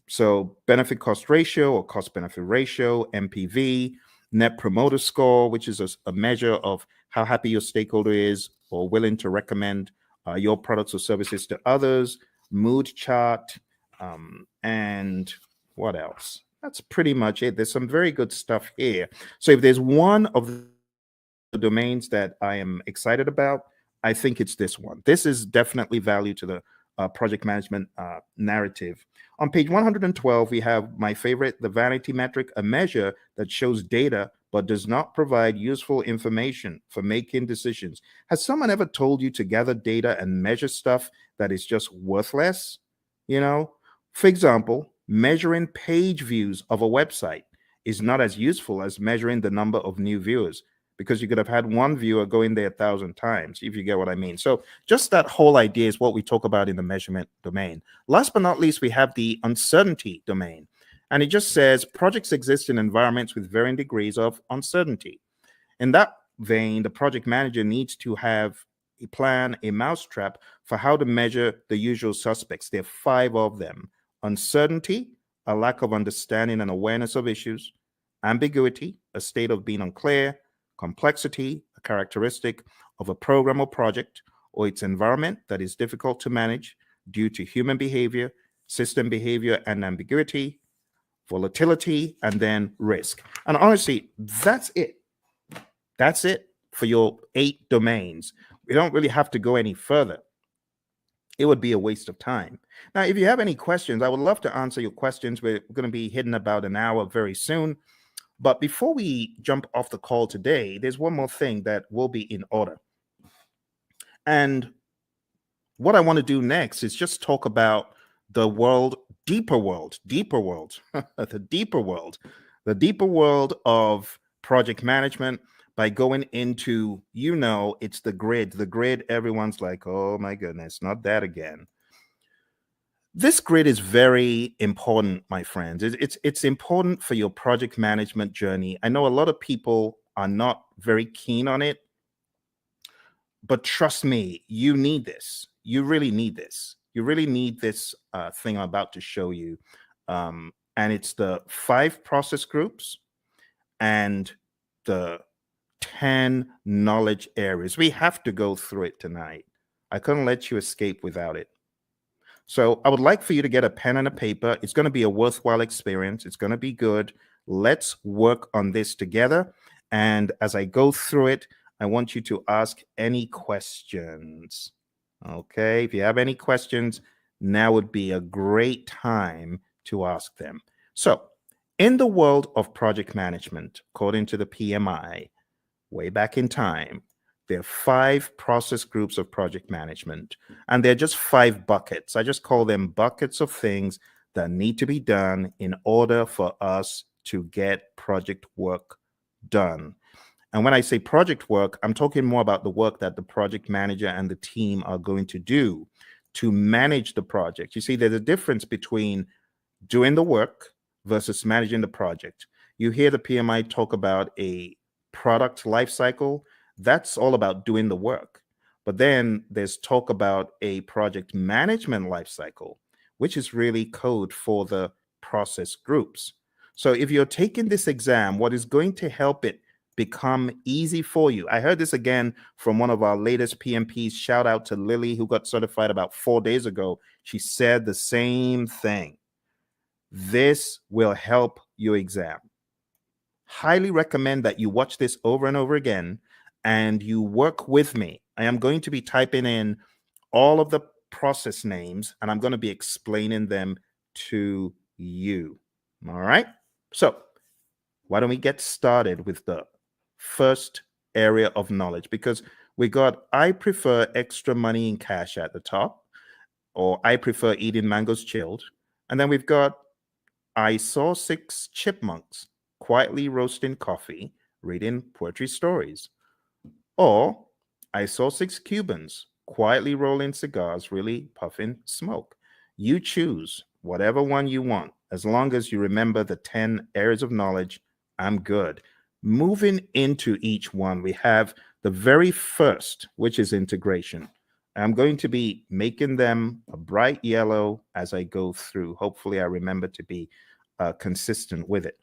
[SPEAKER 1] So benefit cost ratio or cost benefit ratio, MPV, net promoter score, which is a measure of how happy your stakeholder is or willing to recommend your products or services to others, mood chart, and what else? That's pretty much it. There's some very good stuff here. So if there's one of the domains that I am excited about, I think it's this one. This is definitely value to the project management narrative. On page 112, we have my favorite, the vanity metric, a measure that shows data but does not provide useful information for making decisions. Has someone ever told you to gather data and measure stuff that is just worthless? You know, for example, measuring page views of a website is not as useful as measuring the number of new viewers, because you could have had one viewer go in there 1,000 times, if you get what I mean. So just that whole idea is what we talk about in the measurement domain. Last but not least, we have the uncertainty domain. And it just says projects exist in environments with varying degrees of uncertainty. In that vein, the project manager needs to have a plan, a mousetrap for how to measure the usual suspects. There are 5 of them: uncertainty, a lack of understanding and awareness of issues; ambiguity, a state of being unclear; complexity, a characteristic of a program or project or its environment that is difficult to manage due to human behavior, system behavior, and ambiguity; volatility; and then risk. And honestly, that's it. That's it for your 8 domains. We don't really have to go any further. It would be a waste of time. Now, if you have any questions, I would love to answer your questions. We're going to be hitting about an hour very soon. But before we jump off the call today, there's one more thing that will be in order. And what I want to do next is just talk about the deeper world, the deeper world of project management, by going into, it's the grid. Everyone's like, oh my goodness, not that again. This grid is very important, my friends. It's important for your project management journey. I know a lot of people are not very keen on it, but trust me, you need this. You really need this. You really need this thing I'm about to show you. And it's the 5 process groups and the 10 knowledge areas. We have to go through it tonight. I couldn't let you escape without it. So I would like for you to get a pen and a paper. It's going to be a worthwhile experience. It's going to be good. Let's work on this together. And as I go through it, I want you to ask any questions. Okay, if you have any questions, now would be a great time to ask them. So in the world of project management, according to the PMI, way back in time, there are 5 process groups of project management, and they're just 5 buckets. I just call them buckets of things that need to be done in order for us to get project work done. And when I say project work, I'm talking more about the work that the project manager and the team are going to do to manage the project. You see, there's a difference between doing the work versus managing the project. You hear the PMI talk about a product life cycle. That's all about doing the work. But then there's talk about a project management life cycle, which is really code for the process groups. So if you're taking this exam, what is going to help it become easy for you? I heard this again from one of our latest PMPs. Shout out to Lily, who got certified about 4 days ago. She said the same thing. This will help your exam. Highly recommend that you watch this over and over again and you work with me. I am going to be typing in all of the process names and I'm going to be explaining them to you. All right. So why don't we get started with the first area of knowledge? Because we got, I prefer extra money in cash at the top, or I prefer eating mangoes chilled. And then we've got, I saw 6 chipmunks quietly roasting coffee, reading poetry stories. Or I saw 6 Cubans quietly rolling cigars, really puffing smoke. You choose whatever one you want. As long as you remember the 10 areas of knowledge, I'm good. Moving into each one, we have the very first, which is integration. I'm going to be making them a bright yellow as I go through. Hopefully I remember to be consistent with it.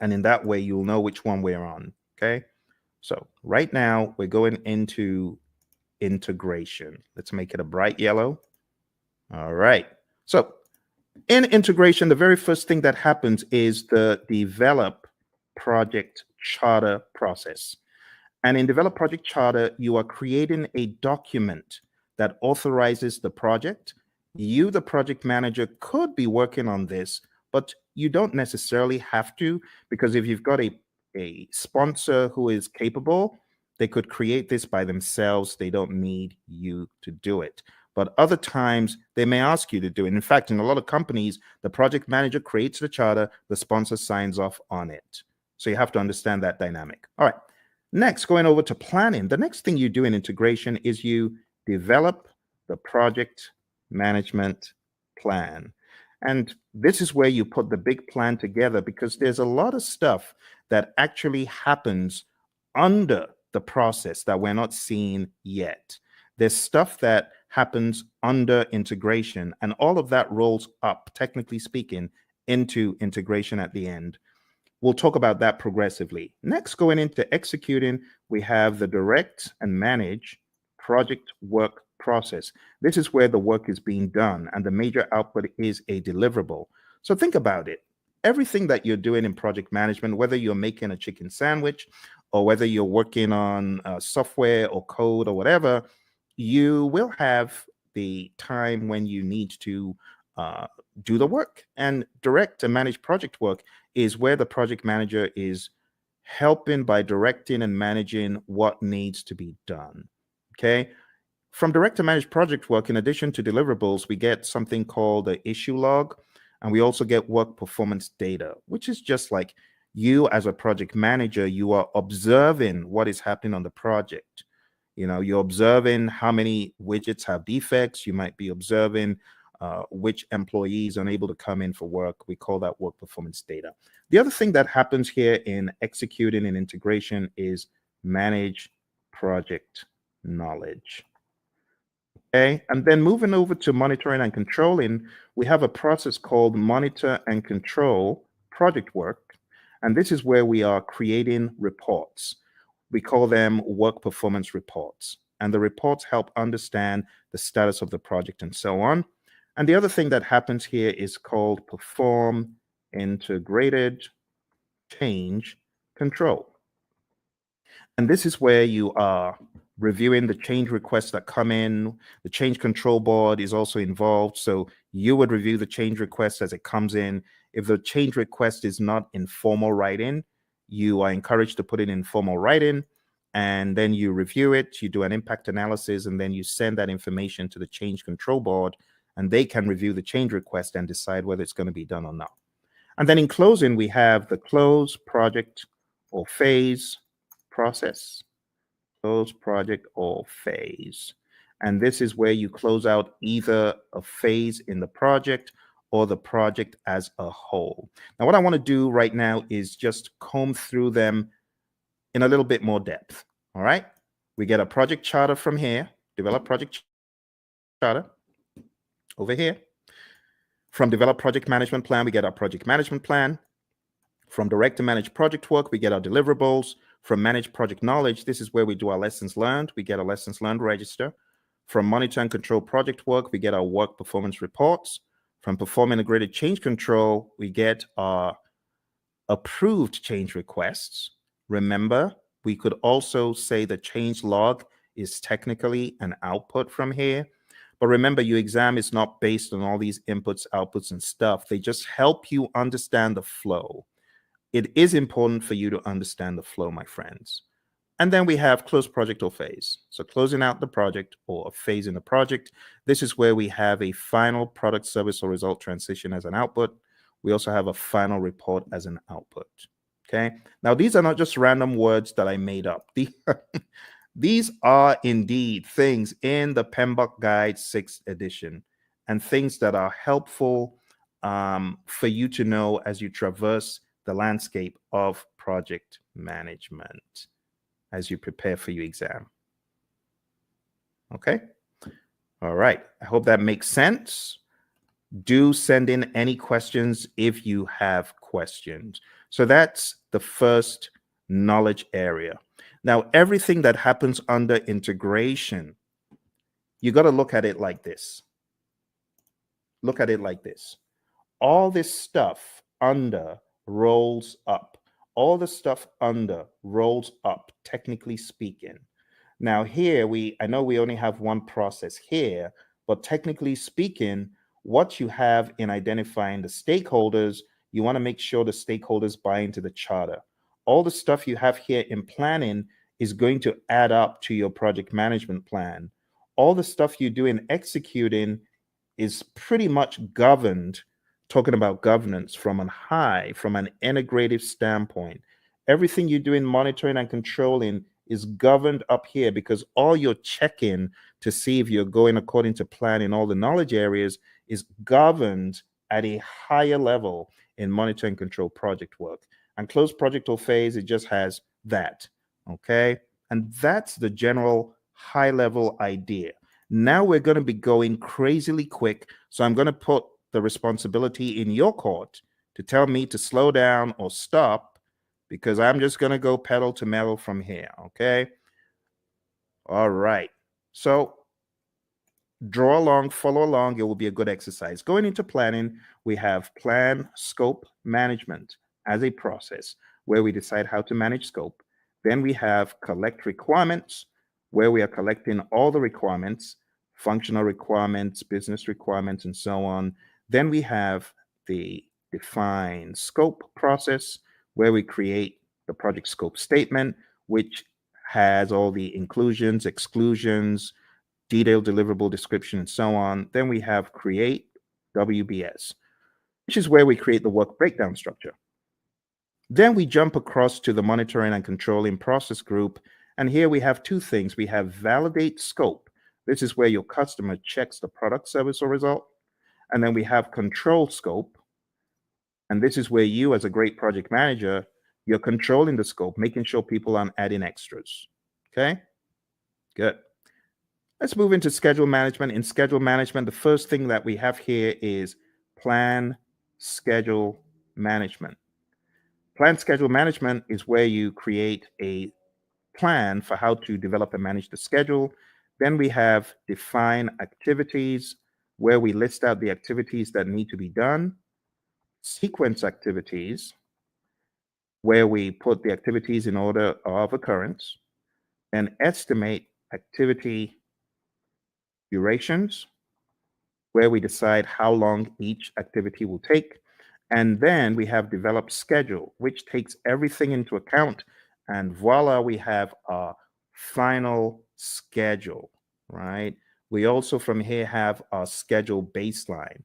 [SPEAKER 1] And in that way, you'll know which one we're on, okay? So right now, we're going into integration. Let's make it a bright yellow. All right. So in integration, the very first thing that happens is the develop project charter process. And in develop project charter, you are creating a document that authorizes the project. You, the project manager, could be working on this, but you don't necessarily have to, because if you've got a sponsor who is capable, they could create this by themselves. They don't need you to do it. But other times they may ask you to do it. In fact, in a lot of companies, the project manager creates the charter, the sponsor signs off on it. So you have to understand that dynamic. All right. Next, going over to planning. The next thing you do in integration is you develop the project management plan. And this is where you put the big plan together, because there's a lot of stuff that actually happens under the process that we're not seeing yet. There's stuff that happens under integration, and all of that rolls up, technically speaking, into integration at the end. We'll talk about that progressively. Next, going into executing, we have the direct and manage project work process. This is where the work is being done and the major output is a deliverable. So think about it. Everything that you're doing in project management, whether you're making a chicken sandwich or whether you're working on software or code or whatever, you will have the time when you need to do the work. And direct and manage project work is where the project manager is helping by directing and managing what needs to be done. Okay. From direct to manage project work, in addition to deliverables, we get something called the issue log, and we also get work performance data, which is just like you as a project manager, you are observing what is happening on the project. You know, you're observing how many widgets have defects. You might be observing which employees are unable to come in for work. We call that work performance data. The other thing that happens here in executing and integration is manage project knowledge. Okay, and then moving over to monitoring and controlling, we have a process called monitor and control project work. And this is where we are creating reports. We call them work performance reports. And the reports help understand the status of the project and so on. And the other thing that happens here is called perform integrated change control. And this is where you are reviewing the change requests that come in. The change control board is also involved. So you would review the change request as it comes in. If the change request is not in formal writing, you are encouraged to put it in formal writing. And then you review it, you do an impact analysis, and then you send that information to the change control board, and they can review the change request and decide whether it's going to be done or not. And then in closing, we have the close project or phase process. Close project or phase. And this is where you close out either a phase in the project or the project as a whole. Now, what I want to do right now is just comb through them in a little bit more depth. All right. We get a project charter from here, develop project charter over here. From develop project management plan, we get our project management plan. From direct to manage project work, we get our deliverables. From manage project knowledge, this is where we do our lessons learned. We get a lessons learned register. From monitor and control project work, we get our work performance reports. From perform integrated change control, we get our approved change requests. Remember, we could also say the change log is technically an output from here. But remember, your exam is not based on all these inputs, outputs, and stuff. They just help you understand the flow. It is important for you to understand the flow, my friends. And then we have close project or phase. So closing out the project or a phase in the project. This is where we have a final product, service, or result transition as an output. We also have a final report as an output. Okay. Now, these are not just random words that I made up. These are indeed things in the PMBOK Guide 6th edition and things that are helpful for you to know as you traverse the landscape of project management as you prepare for your exam. Okay. All right. I hope that makes sense. Do send in any questions if you have questions. So that's the first knowledge area. Now, everything that happens under integration, you got to look at it like this. Look at it like this. All this stuff under rolls up. All the stuff under rolls up, technically speaking. Now here, I know we only have one process here, but technically speaking, what you have in identifying the stakeholders, you want to make sure the stakeholders buy into the charter. All the stuff you have here in planning is going to add up to your project management plan. All the stuff you do in executing is pretty much governed, talking about governance from an integrative standpoint. Everything you do in monitoring and controlling is governed up here because all you're checking to see if you're going according to plan in all the knowledge areas is governed at a higher level in monitor and control project work. And close project or phase, it just has that, okay? And that's the general high level idea. Now we're going to be going crazily quick, so I'm going to put the responsibility in your court to tell me to slow down or stop because I'm just going to go pedal to metal from here, okay? All right. So draw along, follow along. It will be a good exercise. Going into planning, we have plan, scope, management as a process where we decide how to manage scope. Then we have collect requirements, where we are collecting all the requirements, functional requirements, business requirements, and so on. Then we have the define scope process, where we create the project scope statement, which has all the inclusions, exclusions, detailed deliverable description, and so on. Then we have create WBS, which is where we create the work breakdown structure. Then we jump across to the monitoring and controlling process group. And here we have two things. We have validate scope. This is where your customer checks the product, service, or result. And then we have control scope. And this is where you, as a great project manager, you're controlling the scope, making sure people aren't adding extras. Okay, good. Let's move into schedule management. In schedule management, the first thing that we have here is plan schedule management. Plan schedule management is where you create a plan for how to develop and manage the schedule. Then we have define activities, where we list out the activities that need to be done. Sequence activities, where we put the activities in order of occurrence. And estimate activity durations, where we decide how long each activity will take. And then we have develop schedule, which takes everything into account. And voila, we have our final schedule, right? We also from here have our schedule baseline.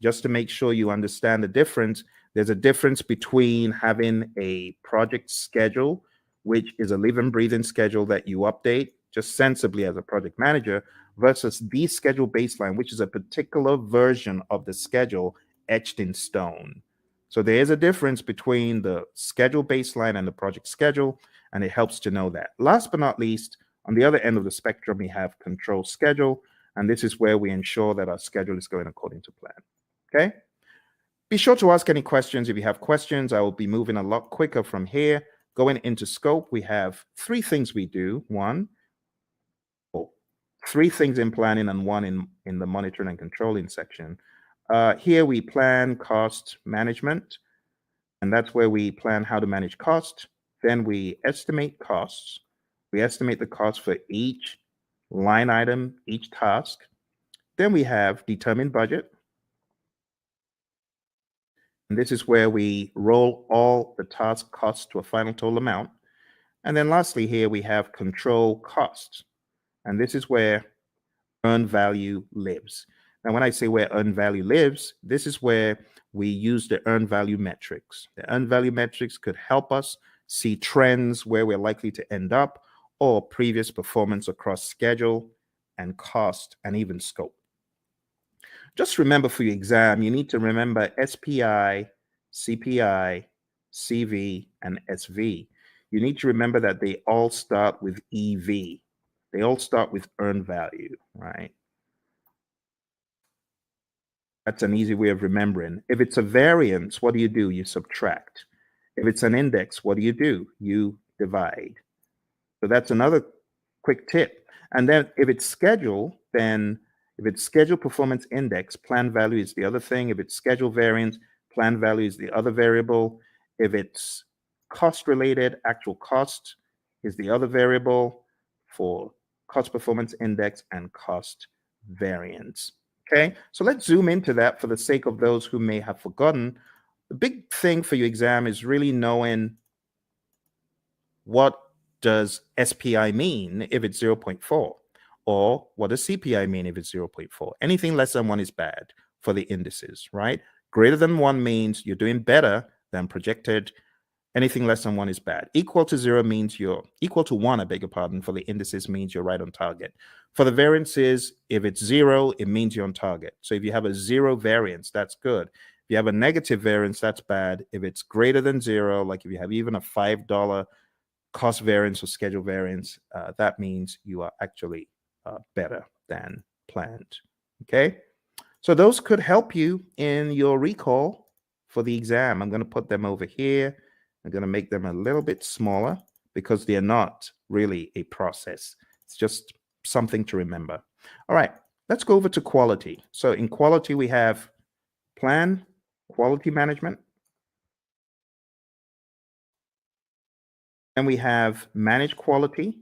[SPEAKER 1] Just to make sure you understand the difference, There's a difference between having a project schedule, which is a living, breathing schedule that you update just sensibly as a project manager, versus the schedule baseline, which is a particular version of the schedule etched in stone. So there is a difference between the schedule baseline and the project schedule, and it helps to know that. Last but not least, on the other end of the spectrum, we have control schedule, and this is where we ensure that our schedule is going according to plan. Okay? Be sure to ask any questions. If you have questions, I will be moving a lot quicker from here. Going into scope, we have three things we do. Three things in planning and one in the monitoring and controlling section. Here we plan cost management, and that's where we plan how to manage cost. Then we estimate costs. We estimate the cost for each line item, each task. Then we have determine budget. And this is where we roll all the task costs to a final total amount. And then lastly, here we have control costs. And this is where earned value lives. Now, when I say where earned value lives, this is where we use the earned value metrics. The earned value metrics could help us see trends where we're likely to end up, or previous performance across schedule and cost and even scope. Just remember for your exam, you need to remember SPI, CPI, CV, and SV. You need to remember that they all start with EV. They all start with earned value, right? That's an easy way of remembering. If it's a variance, what do? You subtract. If it's an index, what do? You divide. So that's another quick tip. And then if it's schedule, then if it's schedule performance index, plan value is the other thing. If it's schedule variance, plan value is the other variable. If it's cost related, actual cost is the other variable for cost performance index and cost variance. Okay, so let's zoom into that for the sake of those who may have forgotten. The big thing for your exam is really knowing what does SPI mean if it's 0.4, or what does CPI mean if it's 0.4. Anything less than 1 is bad for the indices, right? Greater than 1 means you're doing better than projected. Anything less than 1 is bad. Equal to 0 means you're equal to 1, I beg your pardon, for the indices means you're right on target. For the variances, if it's 0, it means you're on target. So if you have a 0 variance, that's good. If you have a negative variance, that's bad. If it's greater than 0, like if you have even a $5 cost variance or schedule variance, that means you are actually better than planned. Okay, so those could help you in your recall for the exam. I'm going to put them over here. I'm going to make them a little bit smaller because they're not really a process. It's just something to remember. All right, let's go over to quality. So in quality, we have plan, quality management, and we have manage quality,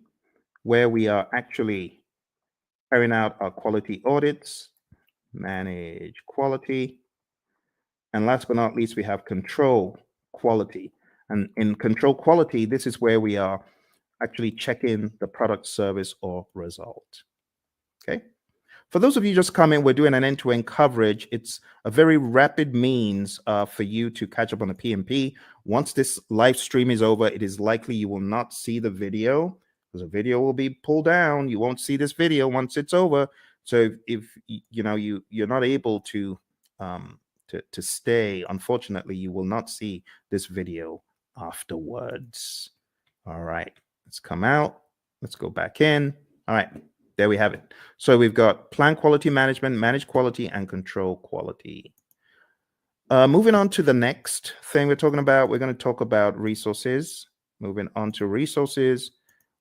[SPEAKER 1] where we are actually carrying out our quality audits, manage quality. And last but not least, we have control quality. And in control quality, this is where we are actually checking the product, service, or result. Okay. For those of you just coming, we're doing an end-to-end coverage. It's a very rapid means for you to catch up on the PMP. Once this live stream is over, it is likely you will not see the video because the video will be pulled down. You won't see this video once it's over. So if you know you're not able to stay, unfortunately, you will not see this video afterwards. All right, let's come out. Let's go back in. All right, there we have it. So we've got plan quality management, manage quality, and control quality. Moving on to the next thing we're talking about, we're going to talk about resources. Moving on to resources,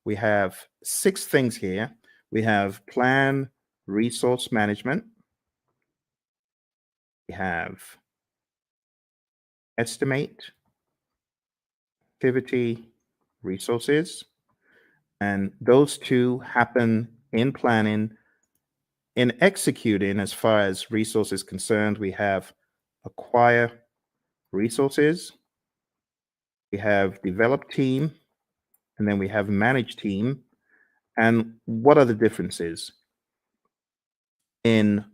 [SPEAKER 1] we have 6 things here. We have plan resource management. We have estimate, activity, resources, and those two happen in planning. In executing, as far as resources concerned, we have acquire resources, we have develop team, and then we have manage team. And what are the differences? In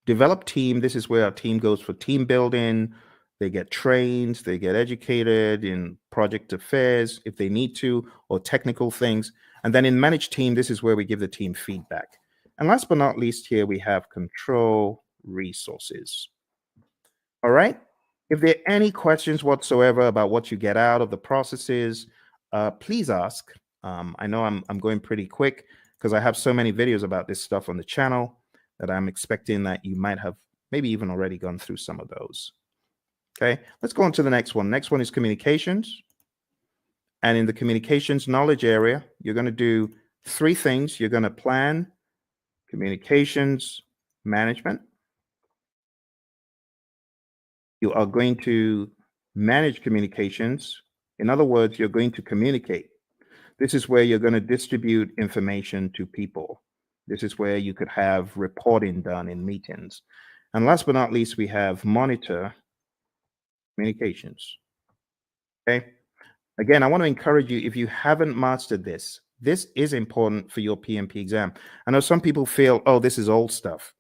[SPEAKER 1] develop team, this is where our team goes for team building, They get trained, they get educated in project affairs if they need to, or technical things. And then in managed team, this is where we give the team feedback. And last but not least, here we have control resources. All right. If there are any questions whatsoever about what you get out of the processes, please ask. I know I'm going pretty quick because I have so many videos about this stuff on the channel that I'm expecting that you might have maybe even already gone through some of those. Okay, let's go on to the next one. Next one is communications. And in the communications knowledge area, you're going to do three things. You're going to plan communications management. You are going to manage communications. In other words, you're going to communicate. This is where you're going to distribute information to people. This is where you could have reporting done in meetings. And last but not least, we have monitor communications. Okay. Again, I want to encourage you, if you haven't mastered this, this is important for your PMP exam. I know some people feel, oh, this is old stuff.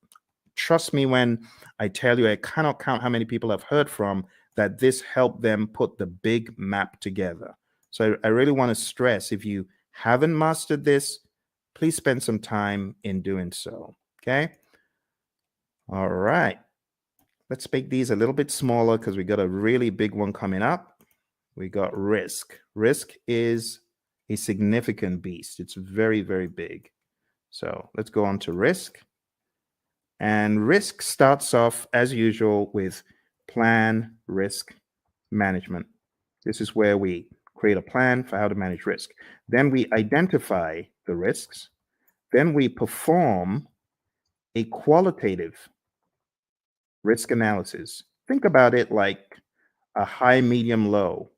[SPEAKER 1] Trust me when I tell you, I cannot count how many people I've heard from that this helped them put the big map together. So I really want to stress, if you haven't mastered this, please spend some time in doing so. Okay. All right. Let's make these a little bit smaller because we got a really big one coming up. We got risk. Risk is a significant beast. It's very, very big. So let's go on to risk. And risk starts off, as usual, with plan risk management. This is where we create a plan for how to manage risk. Then we identify the risks. Then we perform a qualitative risk analysis. Think about it like a high, medium, low,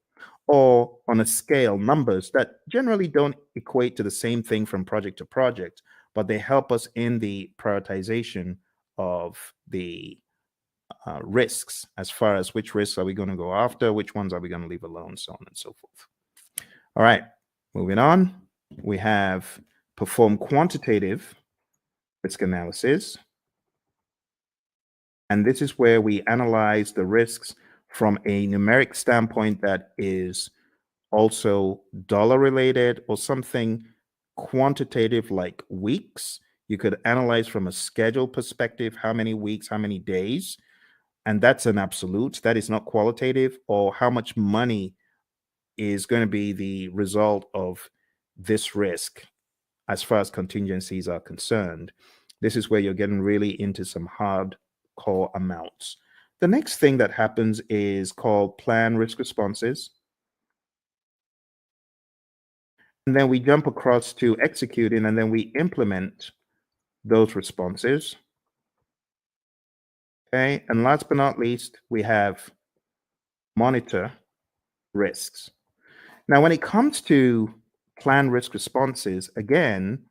[SPEAKER 1] or on a scale, numbers that generally don't equate to the same thing from project to project, but they help us in the prioritization of the risks, as far as which risks are we going to go after, which ones are we going to leave alone, so on and so forth. All right, moving on. We have perform quantitative risk analysis. And this is where we analyze the risks from a numeric standpoint that is also dollar related or something quantitative like weeks. You could analyze from a schedule perspective, how many weeks, how many days, and that's an absolute. That is not qualitative. Or how much money is going to be the result of this risk as far as contingencies are concerned. This is where you're getting really into some hardcore amounts. The next thing that happens is called plan risk responses. And then we jump across to executing, and then we implement those responses. Okay, and last but not least, we have monitor risks. Now, when it comes to plan risk responses, again,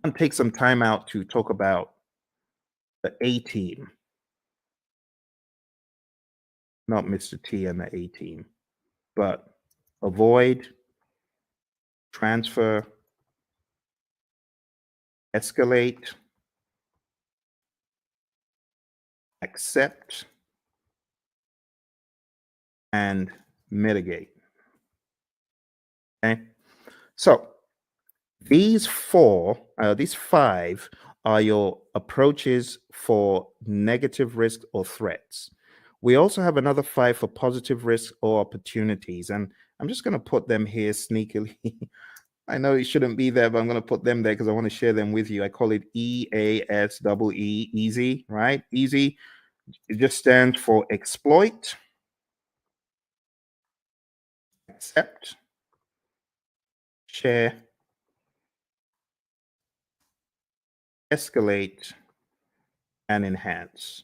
[SPEAKER 1] I'm going to take some time out to talk about the A team, not Mr. T and the A team, but avoid, transfer, escalate, accept, and mitigate. Okay, so these five are your approaches for negative risk or threats. We also have another 5 for positive risk or opportunities, and I'm just going to put them here sneakily. I know it shouldn't be there, but I'm going to put them there because I want to share them with you. I call it EASEE, easy, right? Easy. It just stands for exploit, accept, share, escalate, and enhance.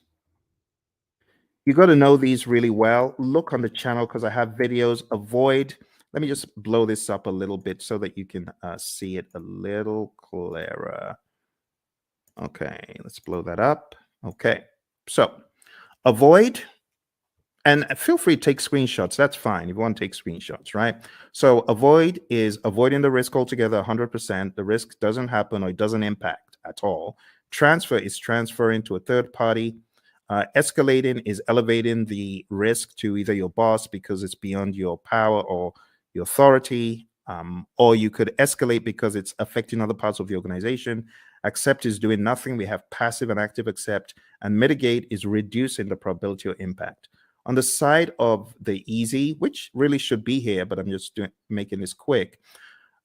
[SPEAKER 1] You got to know these really well. Look on the channel because I have videos. Avoid. Let me just blow this up a little bit so that you can see it a little clearer. Okay, let's blow that up. Okay, so avoid, and feel free to take screenshots. That's fine if you want to take screenshots, right? So avoid is avoiding the risk altogether, 100%. The risk doesn't happen or it doesn't impact at all. Transfer is transferring to a third party. Escalating is elevating the risk to either your boss because it's beyond your power or your authority, or you could escalate because it's affecting other parts of the organization. Accept is doing nothing. We have passive and active accept, and mitigate is reducing the probability or impact. On the side of the easy, which really should be here, but I'm just making this quick.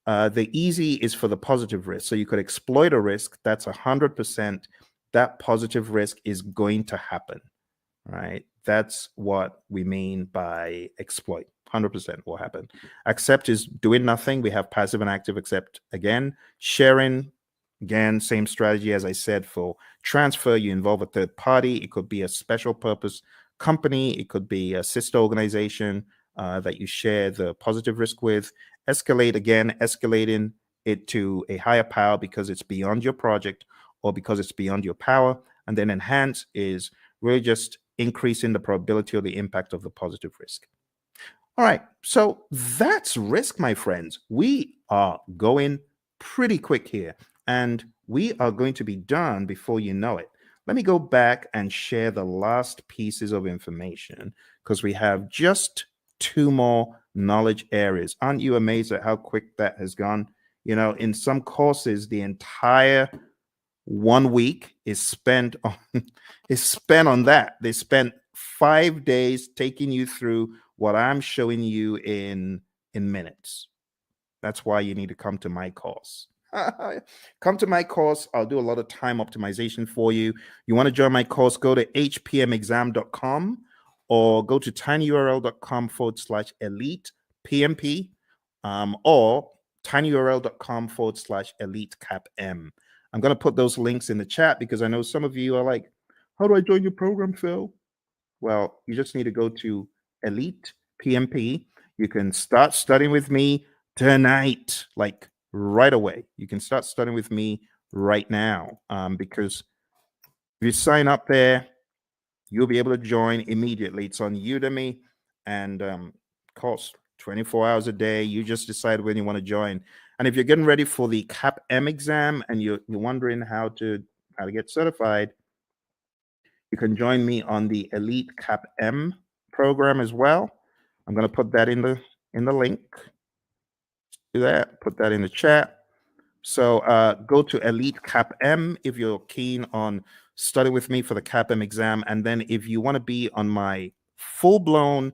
[SPEAKER 1] The easy is for the positive risk. So you could exploit a risk that's 100%. That positive risk is going to happen, right? That's what we mean by exploit. 100% will happen. Accept is doing nothing. We have passive and active accept again. Sharing, again, same strategy as I said for transfer. You involve a third party. It could be a special purpose company. It could be a sister organization that you share the positive risk with. Escalate, again, escalating it to a higher power because it's beyond your project or because it's beyond your power. And then enhance is really just increasing the probability or the impact of the positive risk. All right, so that's risk, my friends. We are going pretty quick here, and we are going to be done before you know it. Let me go back and share the last pieces of information because we have just 2 more knowledge areas. Aren't you amazed at how quick that has gone? You know, in some courses, the entire 1 week is spent on that. They spent 5 days taking you through what I'm showing you in minutes. That's why you need to come to my course. Come to my course. I'll do a lot of time optimization for you. You want to join my course, go to hpmexam.com or go to tinyurl.com/elite PMP or tinyurl.com/elite CAPM. I'm going to put those links in the chat because I know some of you are like, how do I join your program, Phil? Well, you just need to go to Elite PMP. You can start studying with me tonight, like right away. You can start studying with me right now because if you sign up there, you'll be able to join immediately. It's on Udemy and costs 24 hours a day. You just decide when you want to join. And if you're getting ready for the CAPM exam and you're wondering how to get certified, you can join me on the Elite CAPM program as well. I'm going to put that in the link. Do that. Put that in the chat. So go to Elite CAPM if you're keen on studying with me for the CAPM exam. And then if you want to be on my full-blown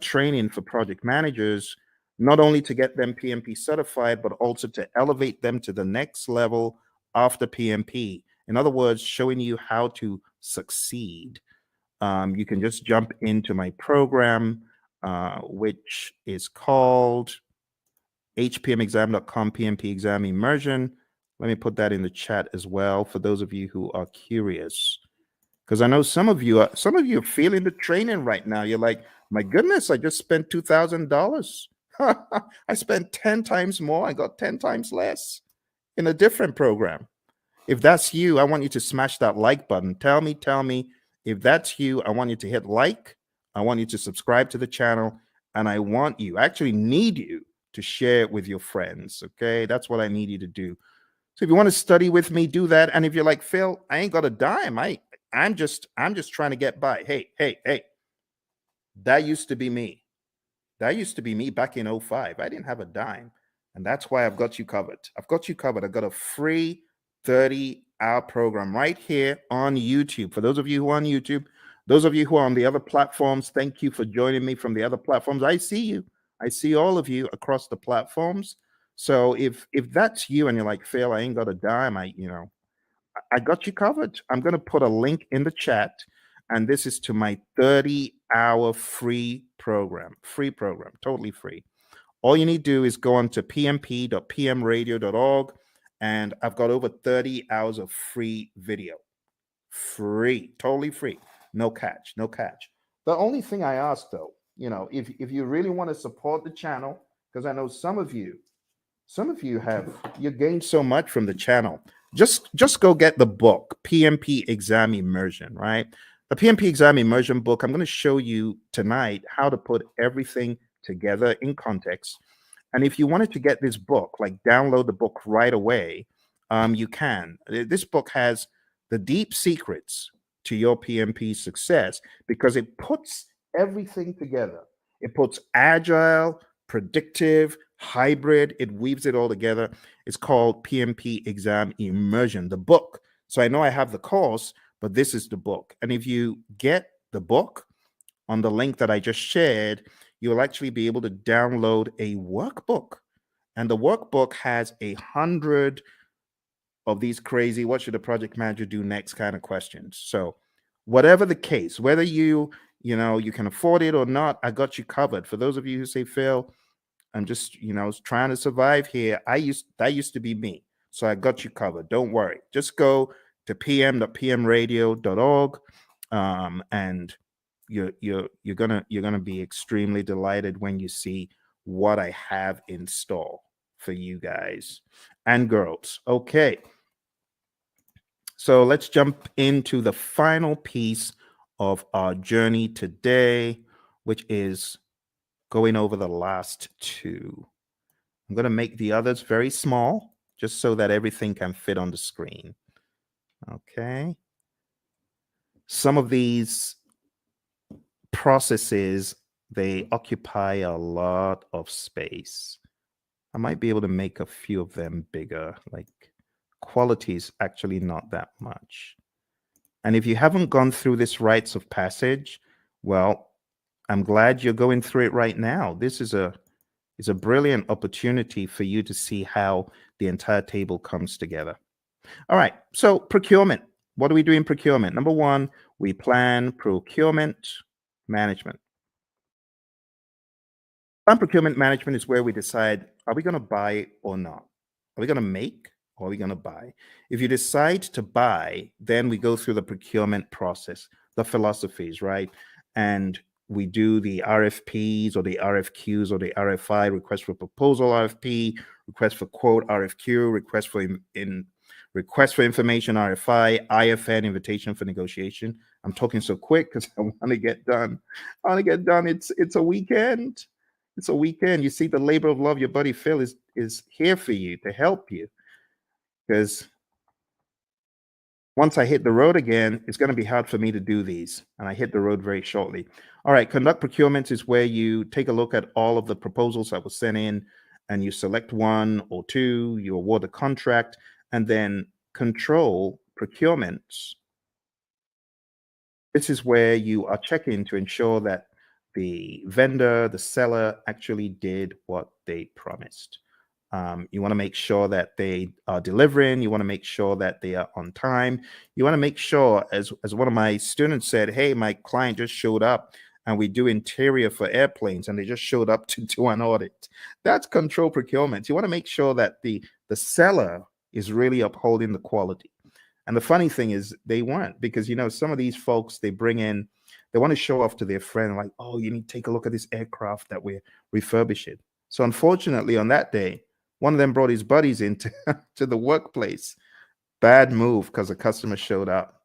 [SPEAKER 1] training for project managers, not only to get them PMP certified, but also to elevate them to the next level after PMP. In other words, showing you how to succeed. You can just jump into my program, which is called hpmexam.com PMP exam immersion. Let me put that in the chat as well for those of you who are curious, because I know some of you are feeling the training right now. You're like, my goodness, I just spent $2,000. I spent 10 times more. I got 10 times less in a different program. If that's you, I want you to smash that like button. Tell me if that's you. I want you to hit like. I want you to subscribe to the channel, and I actually need you to share it with your friends. Okay, that's what I need you to do. So if you want to study with me, do that. And if you're like, Phil, I ain't got a dime. I'm just trying to get by. Hey, that used to be me. That used to be me back in 05. I didn't have a dime. And that's why I've got you covered. I've got a free 30-hour program right here on YouTube. For those of you who are on YouTube, those of you who are on the other platforms, thank you for joining me from the other platforms. I see you. I see all of you across the platforms. So if that's you and you're like, Phil, I ain't got a dime, I got you covered. I'm going to put a link in the chat, and this is to my 30-hour free program, totally free. All you need to do is go on to pmp.pmradio.org, and I've got over 30 hours of free video. Free, totally free. No catch. The only thing I ask, though, if you really want to support the channel, because I know some of you you gained so much from the channel. Just go get the book, PMP Exam Immersion, right? The PMP Exam Immersion book, I'm going to show you tonight how to put everything together in context. And if you wanted to get this book, like download the book right away, you can. This book has the deep secrets to your PMP success because it puts everything together. It puts agile, predictive, hybrid, it weaves it all together. It's called PMP Exam Immersion, the book. So I know I have the course, but this is the book. And if you get the book on the link that I just shared, you'll actually be able to download a workbook. And the workbook has 100 of these crazy, what should a project manager do next kind of questions. So whatever the case, whether you can afford it or not, I got you covered. For those of you who say, Phil, I'm just, trying to survive here. That used to be me. So I got you covered. Don't worry. Just go to pm.pmradio.org, and you're gonna be extremely delighted when you see what I have in store for you guys and girls. Okay. So let's jump into the final piece of our journey today, which is going over the last two. I'm going to make the others very small, just so that everything can fit on the screen. Okay. Some of these processes, they occupy a lot of space. I might be able to make a few of them bigger, like quality is actually not that much. And if you haven't gone through this rites of passage, well, I'm glad you're going through it right now. This is a brilliant opportunity for you to see how the entire table comes together. All right, so procurement. What do we do in procurement? Number one, we plan procurement management. Plan procurement management is where we decide, are we going to buy or not? Are we going to make or are we going to buy? If you decide to buy, then we go through the procurement process, the philosophies, right? And we do the RFPs or the RFQs or the RFI, request for proposal RFP, request for quote RFQ, request for information RFI, IFN, invitation for negotiation. I'm talking so quick because I want to get done. I want to get done. It's a weekend. It's a weekend. You see, the labor of love, your buddy Phil is here for you to help you. Because once I hit the road again, it's going to be hard for me to do these. And I hit the road very shortly. All right, conduct procurements is where you take a look at all of the proposals that were sent in and you select one or two, you award a contract, and then control procurements. This is where you are checking to ensure that the vendor, the seller actually did what they promised. You want to make sure that they are delivering. You want to make sure that they are on time. You want to make sure, as one of my students said, hey, my client just showed up and we do interior for airplanes and they just showed up to do an audit. That's control procurement. You want to make sure that the seller is really upholding the quality. And the funny thing is they weren't, because, some of these folks, they bring in, they want to show off to their friend, like, oh, you need to take a look at this aircraft that we're refurbishing. So unfortunately, on that day, one of them brought his buddies into to the workplace. Bad move because the customer showed up.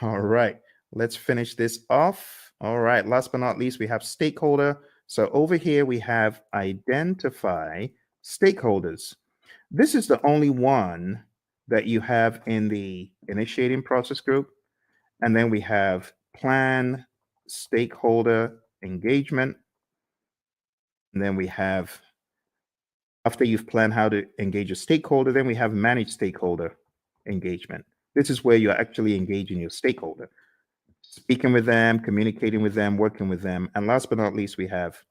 [SPEAKER 1] All right, let's finish this off. All right, last but not least, we have stakeholder. So over here, we have identify stakeholders. This is the only one that you have in the initiating process group. And then we have plan stakeholder engagement. And then we have, after you've planned how to engage a stakeholder, then we have manage stakeholder engagement. This is where you're actually engaging your stakeholder, speaking with them, communicating with them, working with them. And last but not least, we have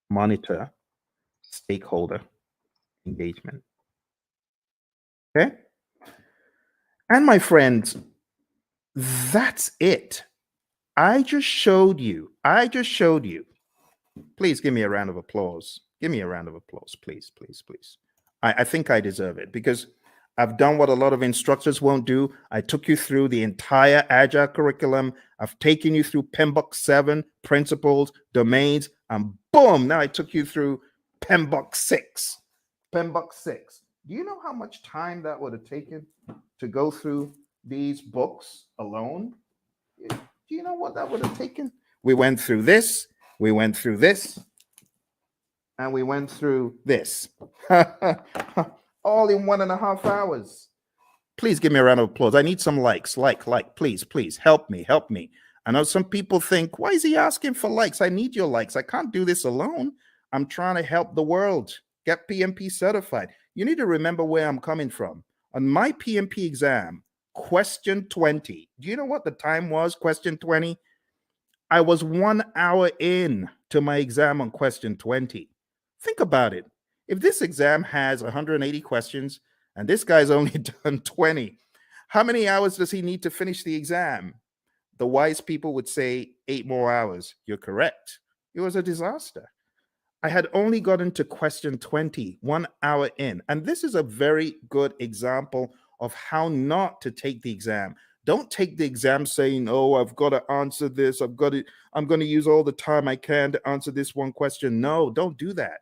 [SPEAKER 1] monitor stakeholder engagement. Okay. And my friends, that's it. I just showed you. Please give me a round of applause. Give me a round of applause, please, please, please. I think I deserve it because I've done what a lot of instructors won't do. I took you through the entire Agile curriculum. I've taken you through PMBOK 7, principles, domains, and boom, now I took you through PMBOK 6. PMBOK 6. Do you know how much time that would have taken to go through these books alone? Do you know what that would have taken? We went through this, we went through this, and we went through this. All in 1.5 hours. Please give me a round of applause. I need some likes. Like, please, please help me, help me. I know some people think, why is he asking for likes? I need your likes. I can't do this alone. I'm trying to help the world get PMP certified. You need to remember where I'm coming from. On my PMP exam, question 20, do you know what the time was? Question 20? I was 1 hour in to my exam on question 20. Think about it. If this exam has 180 questions and this guy's only done 20, how many hours does he need to finish the exam? The wise people would say 8 more hours. You're correct. It was a disaster. I had only gotten to question 20, 1 hour in. And this is a very good example of how not to take the exam. Don't take the exam saying, oh, I've got to answer this. I'm going to use all the time I can to answer this one question. No, don't do that.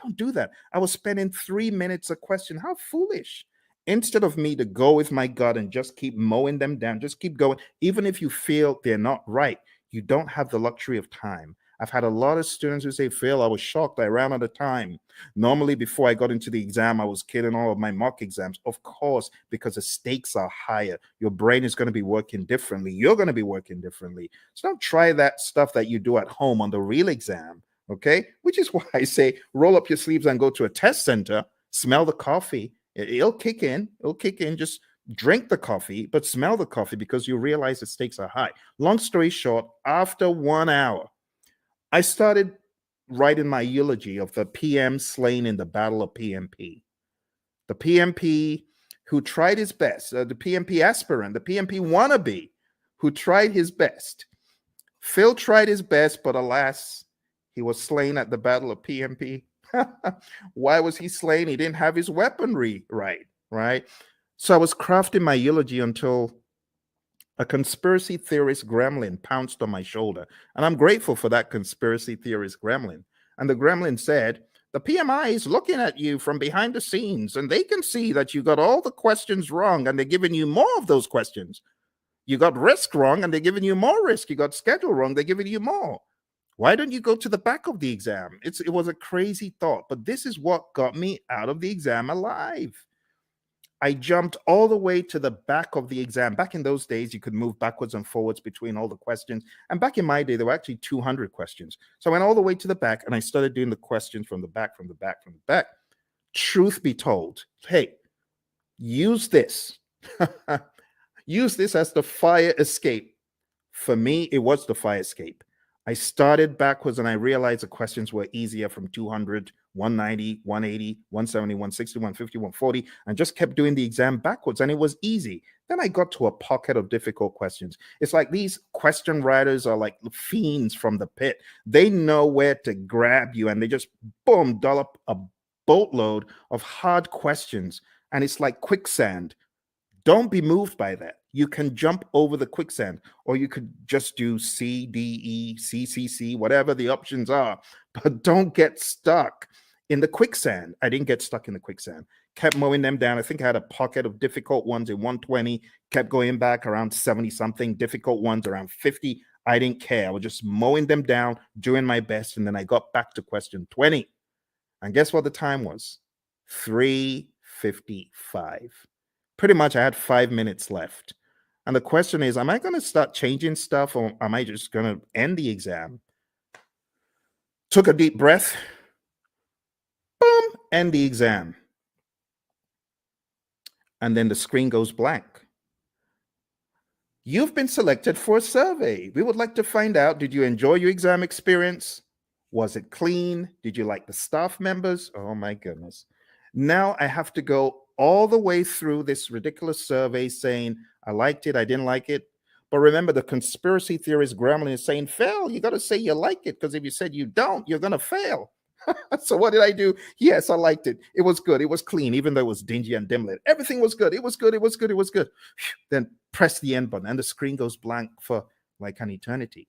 [SPEAKER 1] Don't do that. I was spending 3 minutes a question. How foolish. Instead of me to go with my gut and just keep mowing them down, just keep going. Even if you feel they're not right, you don't have the luxury of time. I've had a lot of students who say, Phil, I was shocked. I ran out of time. Normally, before I got into the exam, I was killing all of my mock exams. Of course, because the stakes are higher. Your brain is going to be working differently. You're going to be working differently. So don't try that stuff that you do at home on the real exam, okay? Which is why I say roll up your sleeves and go to a test center, smell the coffee. It'll kick in. It'll kick in. Just drink the coffee, but smell the coffee because you realize the stakes are high. Long story short, after 1 hour, I started writing my eulogy of the PM slain in the Battle of PMP. The PMP who tried his best, the PMP aspirant, the PMP wannabe who tried his best. Phil tried his best, but alas, he was slain at the Battle of PMP. Why was he slain? He didn't have his weaponry right? So I was crafting my eulogy until a conspiracy theorist gremlin pounced on my shoulder. And I'm grateful for that conspiracy theorist gremlin. And the gremlin said, the PMI is looking at you from behind the scenes, and they can see that you got all the questions wrong, and they're giving you more of those questions. You got risk wrong, and they're giving you more risk. You got schedule wrong, they're giving you more. Why don't you go to the back of the exam? It was a crazy thought, but this is what got me out of the exam alive. I jumped all the way to the back of the exam. Back in those days, you could move backwards and forwards between all the questions. And back in my day, there were actually 200 questions. So I went all the way to the back and I started doing the questions from the back, from the back, from the back. Truth be told, hey, use this. Use this as the fire escape. For me, it was the fire escape. I started backwards and I realized the questions were easier from 200, 190, 180, 170, 160, 150, 140, and just kept doing the exam backwards, and it was easy. Then I got to a pocket of difficult questions. It's like these question writers are like fiends from the pit. They know where to grab you, and they just, boom, dollop a boatload of hard questions, and it's like quicksand. Don't be moved by that. You can jump over the quicksand, or you could just do C, D, E, C, C, C, whatever the options are, but don't get stuck in the quicksand. I didn't get stuck in the quicksand. Kept mowing them down. I think I had a pocket of difficult ones in 120, kept going back around 70 something, difficult ones around 50. I didn't care. I was just mowing them down, doing my best. And then I got back to question 20. And guess what the time was? 3:55. Pretty much I had 5 minutes left. And the question is, am I going to start changing stuff, or am I just going to end the exam? Took a deep breath. Boom, end the exam. And then the screen goes blank. You've been selected for a survey. We would like to find out, did you enjoy your exam experience? Was it clean? Did you like the staff members? Oh my goodness. Now I have to go all the way through this ridiculous survey saying, I liked it, I didn't like it. But remember, the conspiracy theorist gremlin is saying, fail, you got to say you like it, because if you said you don't, you're going to fail. So what did I do? Yes, I liked it. It was good. It was clean, even though it was dingy and dim lit. Everything was good. It was good. It was good. It was good. Then press the end button and the screen goes blank for like an eternity.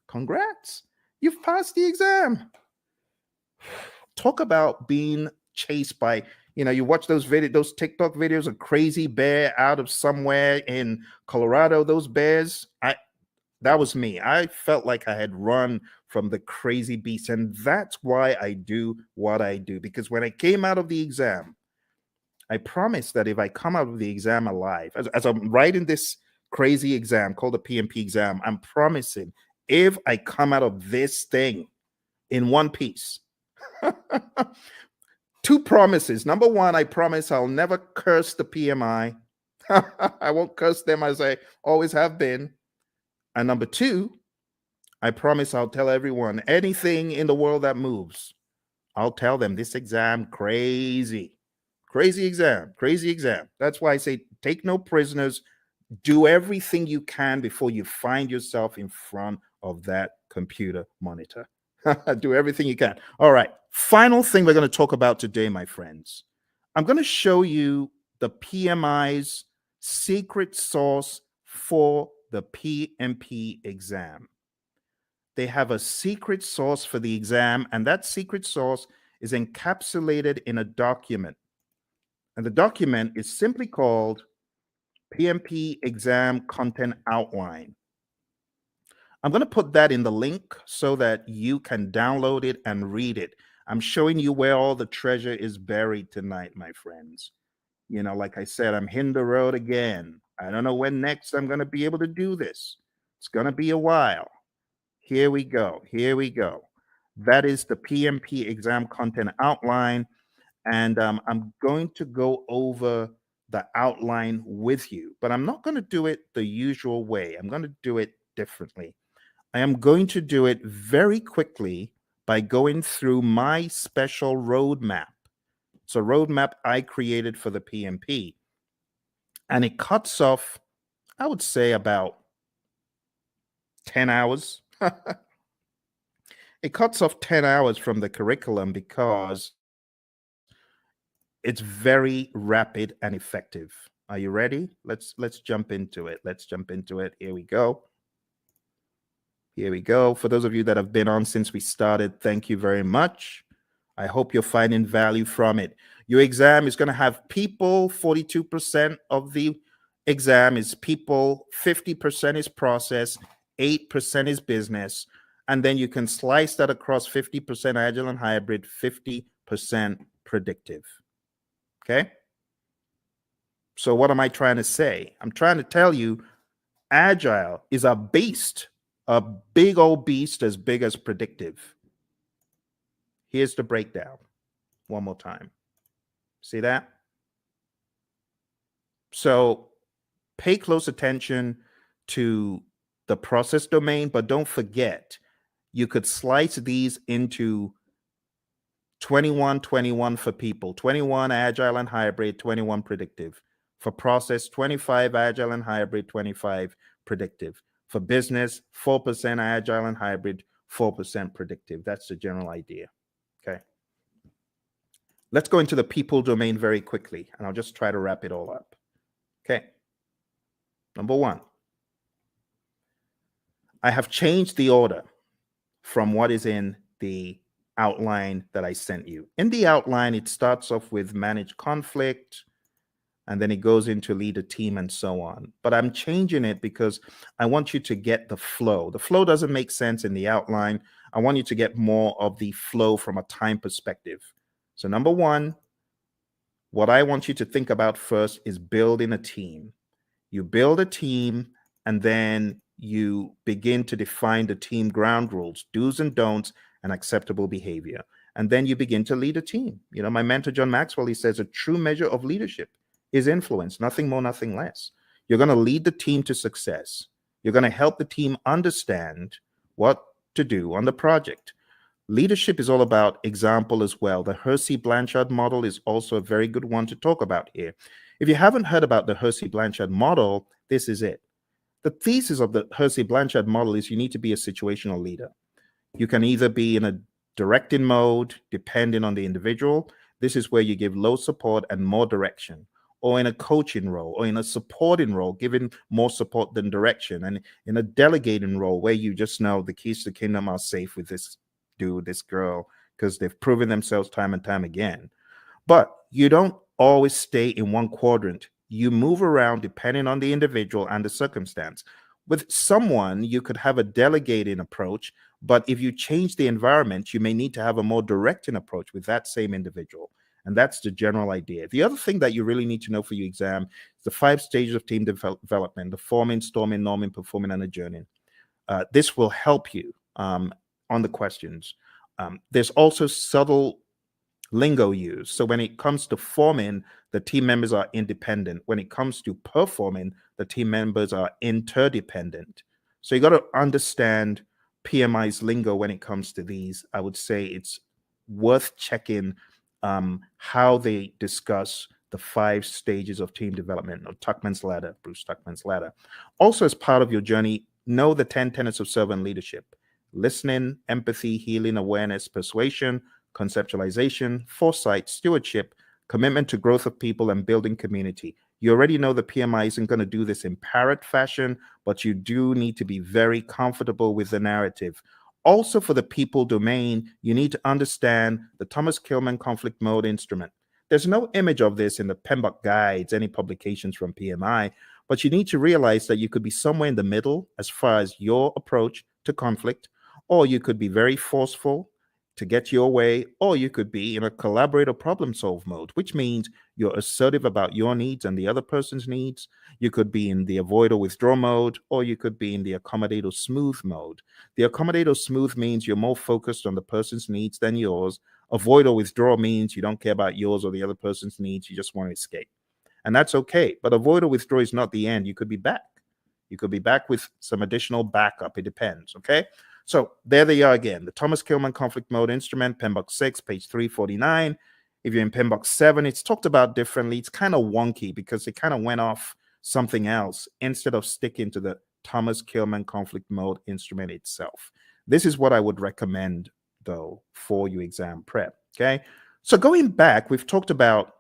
[SPEAKER 1] Congrats. You've passed the exam. Talk about being chased by, you watch those TikTok videos of crazy bear out of somewhere in Colorado, those bears. That was me. I felt like I had run from the crazy beast. And that's why I do what I do. Because when I came out of the exam, I promise that if I come out of the exam alive, as I'm writing this crazy exam called the PMP exam, I'm promising if I come out of this thing in one piece, two promises. Number one, I promise I'll never curse the PMI. I won't curse them as I always have been. And number two, I promise I'll tell everyone anything in the world that moves. I'll tell them this exam crazy. Crazy exam, crazy exam. That's why I say take no prisoners. Do everything you can before you find yourself in front of that computer monitor. Do everything you can. All right. Final thing we're going to talk about today, my friends. I'm going to show you the PMI's secret sauce for the PMP exam. They have a secret sauce for the exam, and that secret sauce is encapsulated in a document. And the document is simply called PMP Exam Content Outline. I'm going to put that in the link so that you can download it and read it. I'm showing you where all the treasure is buried tonight, my friends. You know, like I said, I'm hitting the road again. I don't know when next I'm going to be able to do this. It's going to be a while. Here we go. Here we go. That is the PMP Exam Content Outline. And I'm going to go over the outline with you, but I'm not going to do it the usual way. I'm going to do it differently. I am going to do it very quickly by going through my special roadmap. It's a roadmap I created for the PMP. And it cuts off, I would say, about 10 hours. It cuts off 10 hours from the curriculum because it's very rapid and effective. Are you ready? Let's jump into it. Let's jump into it. Here we go. Here we go. For those of you that have been on since we started, thank you very much. I hope you're finding value from it. Your exam is going to have people. 42% of the exam is people, 50% is process, 8% is business. And then you can slice that across 50% agile and hybrid, 50% predictive. Okay? So what am I trying to say? I'm trying to tell you agile is a beast, a big old beast as big as predictive. Here's the breakdown one more time. See that? So pay close attention to the process domain, but don't forget, you could slice these into 21, 21 for people, 21 agile and hybrid, 21 predictive. For process, 25 agile and hybrid, 25 predictive. For business, 4% agile and hybrid, 4% predictive. That's the general idea. Okay. Let's go into the people domain very quickly, and I'll just try to wrap it all up. Okay. Number one, I have changed the order from what is in the outline that I sent you. In the outline, it starts off with manage conflict, and then it goes into lead a team and so on. But I'm changing it because I want you to get the flow. The flow doesn't make sense in the outline. I want you to get more of the flow from a time perspective. So number one, what I want you to think about first is building a team. You build a team, and then you begin to define the team ground rules, do's and don'ts, and acceptable behavior. And then you begin to lead a team. You know, my mentor, John Maxwell, he says a true measure of leadership is influence, nothing more, nothing less. You're going to lead the team to success. You're going to help the team understand what to do on the project. Leadership is all about example as well. The Hersey-Blanchard model is also a very good one to talk about here. If you haven't heard about the Hersey-Blanchard model, this is it. The thesis of the Hersey-Blanchard model is you need to be a situational leader. You can either be in a directing mode, depending on the individual. This is where you give low support and more direction, or in a coaching role, or in a supporting role, giving more support than direction, and in a delegating role where you just know the keys to the kingdom are safe with this dude, this girl, because they've proven themselves time and time again. But you don't always stay in one quadrant. You move around depending on the individual and the circumstance. With someone, you could have a delegating approach, but if you change the environment, you may need to have a more directing approach with that same individual. And that's the general idea. The other thing that you really need to know for your exam is the 5 stages of team development: the forming, storming, norming, performing, and adjourning. This will help you on the questions. There's also subtle lingo used. So when it comes to forming, the team members are independent. When it comes to performing, the team members are interdependent. So you got to understand PMI's lingo when it comes to these. I would say it's worth checking how they discuss the 5 stages of team development, or Tuckman's ladder, Bruce Tuckman's ladder. Also, as part of your journey, know the 10 tenets of servant leadership: listening, empathy, healing, awareness, persuasion, conceptualization, foresight, stewardship, commitment to growth of people, and building community. You already know the PMI isn't going to do this in parrot fashion, but you do need to be very comfortable with the narrative. Also, for the people domain, you need to understand the Thomas Kilmann conflict mode instrument. There's no image of this in the PMBOK guides, any publications from PMI, but you need to realize that you could be somewhere in the middle as far as your approach to conflict, or you could be very forceful to get your way, or you could be in a collaborate or problem solve mode, which means you're assertive about your needs and the other person's needs. You could be in the avoid or withdraw mode, or you could be in the accommodate or smooth mode. The accommodate or smooth means you're more focused on the person's needs than yours. Avoid or withdraw means you don't care about yours or the other person's needs. You just want to escape. And that's okay. But avoid or withdraw is not the end. You could be back. You could be back with some additional backup. It depends. Okay. So there they are again. The Thomas Kilmann conflict mode instrument, PMBOK 6, page 349. If you're in PMBOK 7, it's talked about differently. It's kind of wonky because it kind of went off something else instead of sticking to the Thomas Kilmann conflict mode instrument itself. This is what I would recommend, though, for your exam prep. Okay. So going back, we've talked about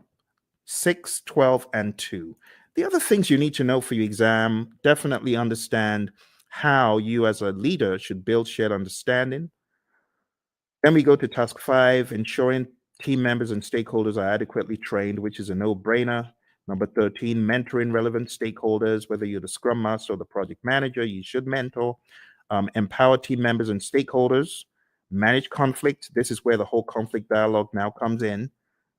[SPEAKER 1] 6, 12, and 2. The other things you need to know for your exam: definitely understand how you as a leader should build shared understanding. Then we go to task 5, ensuring team members and stakeholders are adequately trained, which is a no-brainer. Number 13, mentoring relevant stakeholders. Whether you're the scrum master or the project manager, you should mentor. Empower team members and stakeholders. Manage conflict. This is where the whole conflict dialogue now comes in.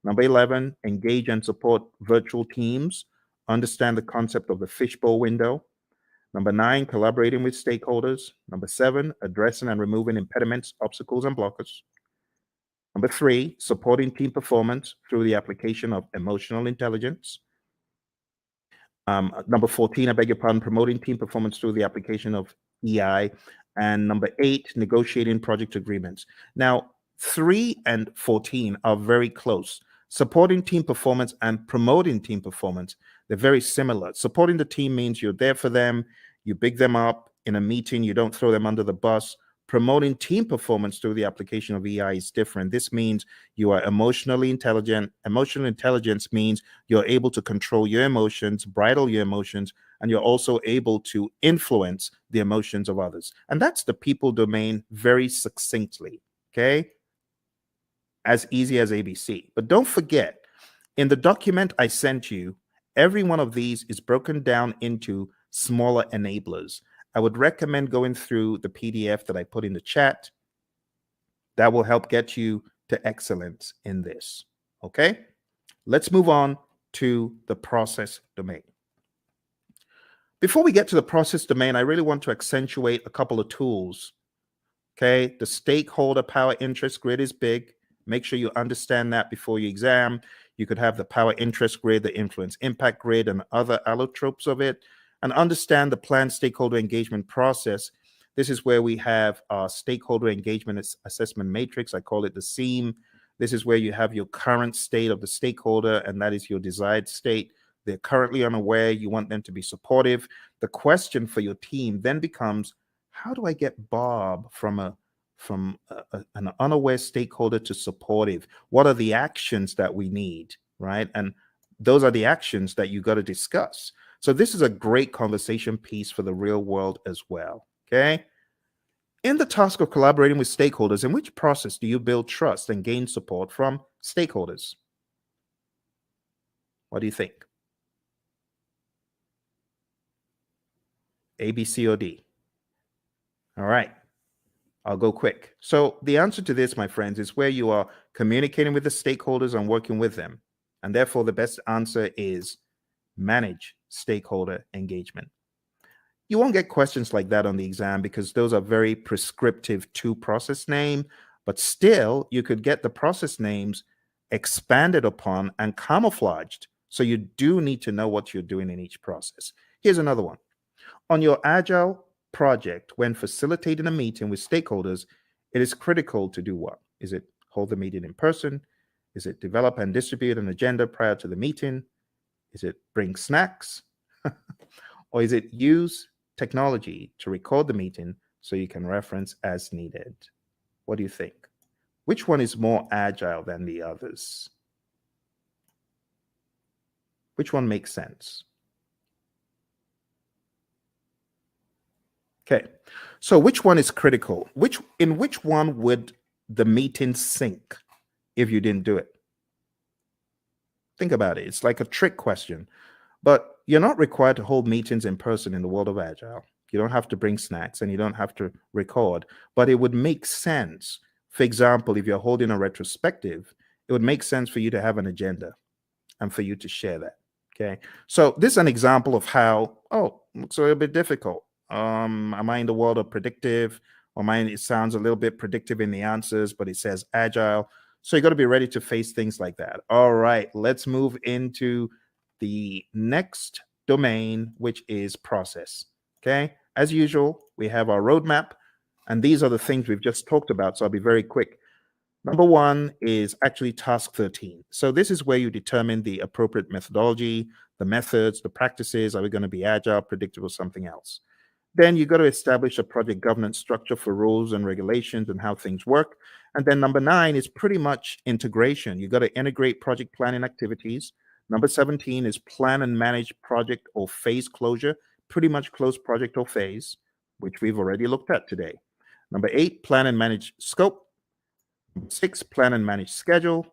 [SPEAKER 1] Number 11, engage and support virtual teams. Understand the concept of the fishbowl window. Number 9, collaborating with stakeholders. Number 7, addressing and removing impediments, obstacles, and blockers. Number 3, supporting team performance through the application of emotional intelligence. Number 14, I beg your pardon, promoting team performance through the application of EI. And number 8, negotiating project agreements. Now, 3 and 14 are very close. Supporting team performance and promoting team performance, they're very similar. Supporting the team means you're there for them, you big them up in a meeting, you don't throw them under the bus. Promoting team performance through the application of EI is different. This means you are emotionally intelligent. Emotional intelligence means you're able to control your emotions, bridle your emotions, and you're also able to influence the emotions of others. And that's the people domain very succinctly, okay? As easy as ABC. But don't forget, in the document I sent you, every one of these is broken down into smaller enablers. I would recommend going through the PDF that I put in the chat. That will help get you to excellence in this. Okay, let's move on to the process domain. Before we get to the process domain, I really want to accentuate a couple of tools. Okay, the stakeholder power interest grid is big. Make sure you understand that before your exam. You could have the power interest grid, the influence impact grid, and other allotropes of it, and understand the planned stakeholder engagement process. This is where we have our stakeholder engagement assessment matrix. I call it the SEAM. This is where you have your current state of the stakeholder, and that is your desired state. They're currently unaware. You want them to be supportive. The question for your team then becomes, how do I get Bob from an unaware stakeholder to supportive? What are the actions that we need, right? And those are the actions that you got to discuss. So this is a great conversation piece for the real world as well, okay? In the task of collaborating with stakeholders, in which process do you build trust and gain support from stakeholders? What do you think? A, B, C, or D? All right. I'll go quick. So the answer to this, my friends, is where you are communicating with the stakeholders and working with them. And therefore, the best answer is manage stakeholder engagement. You won't get questions like that on the exam because those are very prescriptive to process name, but still you could get the process names expanded upon and camouflaged. So you do need to know what you're doing in each process. Here's another one. On your agile project, when facilitating a meeting with stakeholders, it is critical to do what? Is it hold the meeting in person? Is it develop and distribute an agenda prior to the meeting? Is it bring snacks? Or is it use technology to record the meeting so you can reference as needed? What do you think? Which one is more agile than the others? Which one makes sense? Okay, so which one is critical? In which one would the meeting sink if you didn't do it? Think about it. It's like a trick question. But you're not required to hold meetings in person in the world of Agile. You don't have to bring snacks and you don't have to record, but it would make sense. For example, if you're holding a retrospective, it would make sense for you to have an agenda and for you to share that. Okay. So this is an example of how, oh, looks a little bit difficult. Am I in the world of predictive? Or mine, it sounds a little bit predictive in the answers, but it says agile. So you got to be ready to face things like that. All right, let's move into the next domain, which is process. Okay. As usual, we have our roadmap, and these are the things we've just talked about. So I'll be very quick. Number one is actually task 13. So this is where you determine the appropriate methodology, the methods, the practices. Are we going to be agile, predictive, or something else? Then you got to establish a project governance structure for rules and regulations and how things work. And then number 9 is pretty much integration. You got to integrate project planning activities. Number 17 is plan and manage project or phase closure, pretty much close project or phase, which we've already looked at today. Number 8, plan and manage scope. Number 6, plan and manage schedule.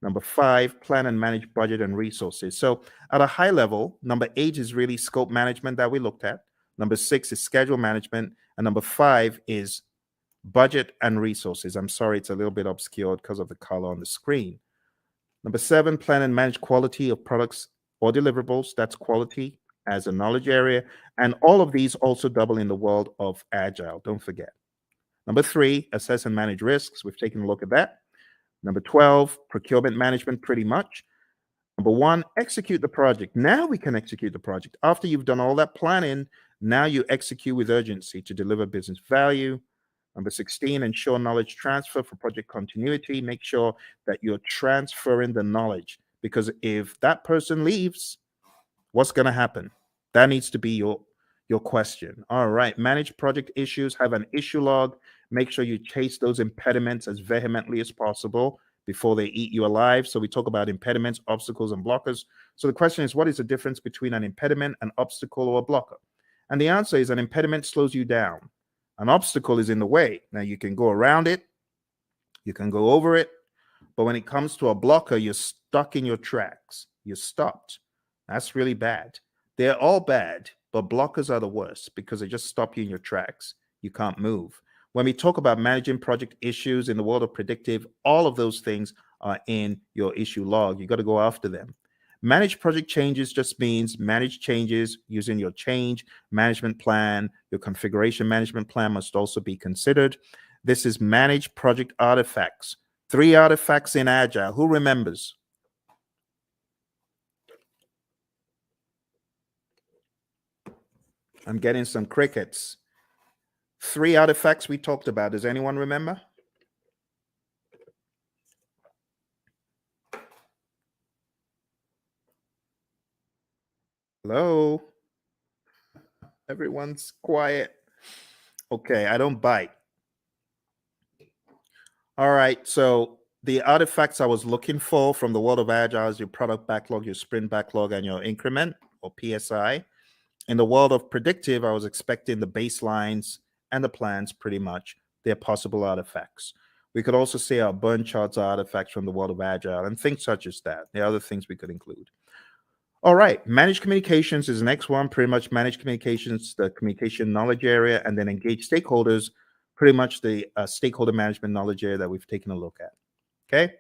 [SPEAKER 1] Number 5, plan and manage budget and resources. So at a high level, number 8 is really scope management that we looked at. Number 6 is schedule management. And number 5 is budget and resources. I'm sorry, it's a little bit obscured because of the color on the screen. Number 7, plan and manage quality of products or deliverables. That's quality as a knowledge area. And all of these also double in the world of agile. Don't forget. Number 3, assess and manage risks. We've taken a look at that. Number 12, procurement management, pretty much. Number 1, execute the project. Now we can execute the project. After you've done all that planning, now you execute with urgency to deliver business value. Number 16, ensure knowledge transfer for project continuity. Make sure that you're transferring the knowledge, because if that person leaves, what's going to happen? That needs to be your question. All right, manage project issues, have an issue log. Make sure you chase those impediments as vehemently as possible before they eat you alive. So we talk about impediments, obstacles, and blockers. So the question is, what is the difference between an impediment, an obstacle, or a blocker? And the answer is an impediment slows you down. An obstacle is in the way. Now you can go around it, you can go over it, but when it comes to a blocker, you're stuck in your tracks. You're stopped. That's really bad. They're all bad, but blockers are the worst because they just stop you in your tracks. You can't move. When we talk about managing project issues in the world of predictive, all of those things are in your issue log. You got to go after them. Manage project changes just means manage changes using your change management plan. Your configuration management plan must also be considered. This is manage project artifacts. 3 artifacts in Agile. Who remembers? I'm getting some crickets. 3 artifacts we talked about. Does anyone remember? Hello? Everyone's quiet. Okay, I don't bite. All right, so the artifacts I was looking for from the world of Agile is your product backlog, your sprint backlog, and your increment or PSI. In the world of predictive, I was expecting the baselines and the plans pretty much. They're possible artifacts. We could also say our burn charts are artifacts from the world of Agile and things such as that. There are other things we could include. All right, managed communications is the next one. Pretty much managed communications, the communication knowledge area, and then engage stakeholders pretty much the stakeholder management knowledge area that we've taken a look at. Okay.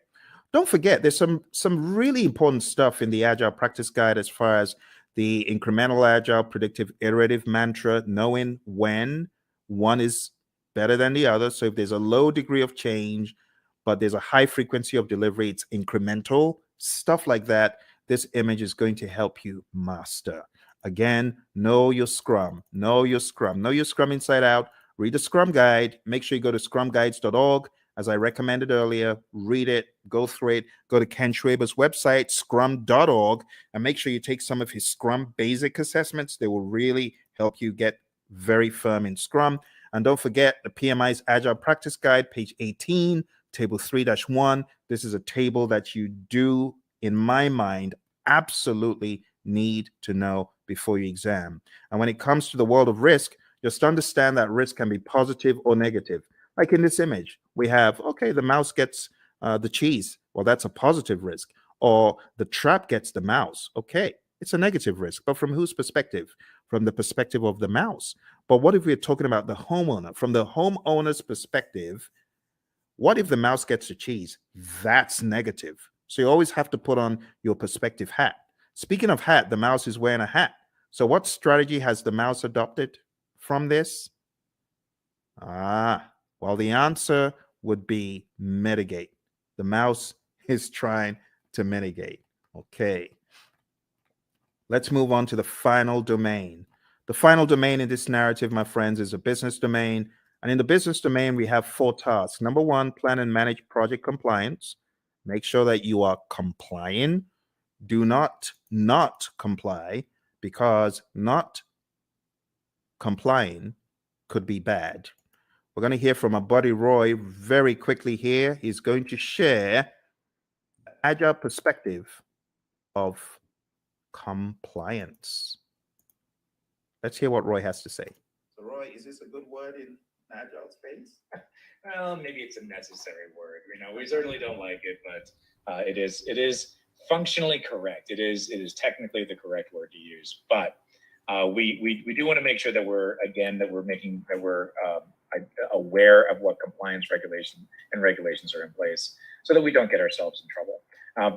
[SPEAKER 1] Don't forget, there's some really important stuff in the Agile Practice Guide as far as the incremental agile predictive iterative mantra, knowing when one is better than the other. So if there's a low degree of change, but there's a high frequency of delivery, it's incremental, stuff like that. This image is going to help you master. Again, know your Scrum, know your Scrum, know your Scrum inside out. Read the Scrum Guide. Make sure you go to scrumguides.org. As I recommended earlier, read it, go through it, go to Ken Schwaber's website, scrum.org, and make sure you take some of his Scrum basic assessments. They will really help you get very firm in Scrum. And don't forget the PMI's Agile Practice Guide, page 18, table 3-1. This is a table that you do, in my mind, absolutely need to know before your exam. And when it comes to the world of risk, just understand that risk can be positive or negative. Like in this image, we have, okay, the mouse gets the cheese. Well, that's a positive risk. Or the trap gets the mouse. Okay, it's a negative risk. But from whose perspective? From the perspective of the mouse. But what if we're talking about the homeowner? From the homeowner's perspective, what if the mouse gets the cheese? That's negative. So you always have to put on your perspective hat. Speaking of hat, the mouse is wearing a hat. So what strategy has the mouse adopted from this? Well, the answer would be mitigate. The mouse is trying to mitigate. Okay. Let's move on to the final domain. The final domain in this narrative, my friends, is a business domain. And in the business domain, we have 4 tasks. Number 1, plan and manage project compliance. Make sure that you are complying. Do not comply, because not complying could be bad. We're going to hear from our buddy Roy very quickly here. He's going to share an agile perspective of compliance. Let's hear what Roy has to say. So Roy, is this a good word in agile space?
[SPEAKER 2] Well, maybe it's a necessary word. We certainly don't like it, but it is functionally correct. It is technically the correct word to use. But we do want to make sure that we're aware of what compliance regulations are in place, so that we don't get ourselves in trouble.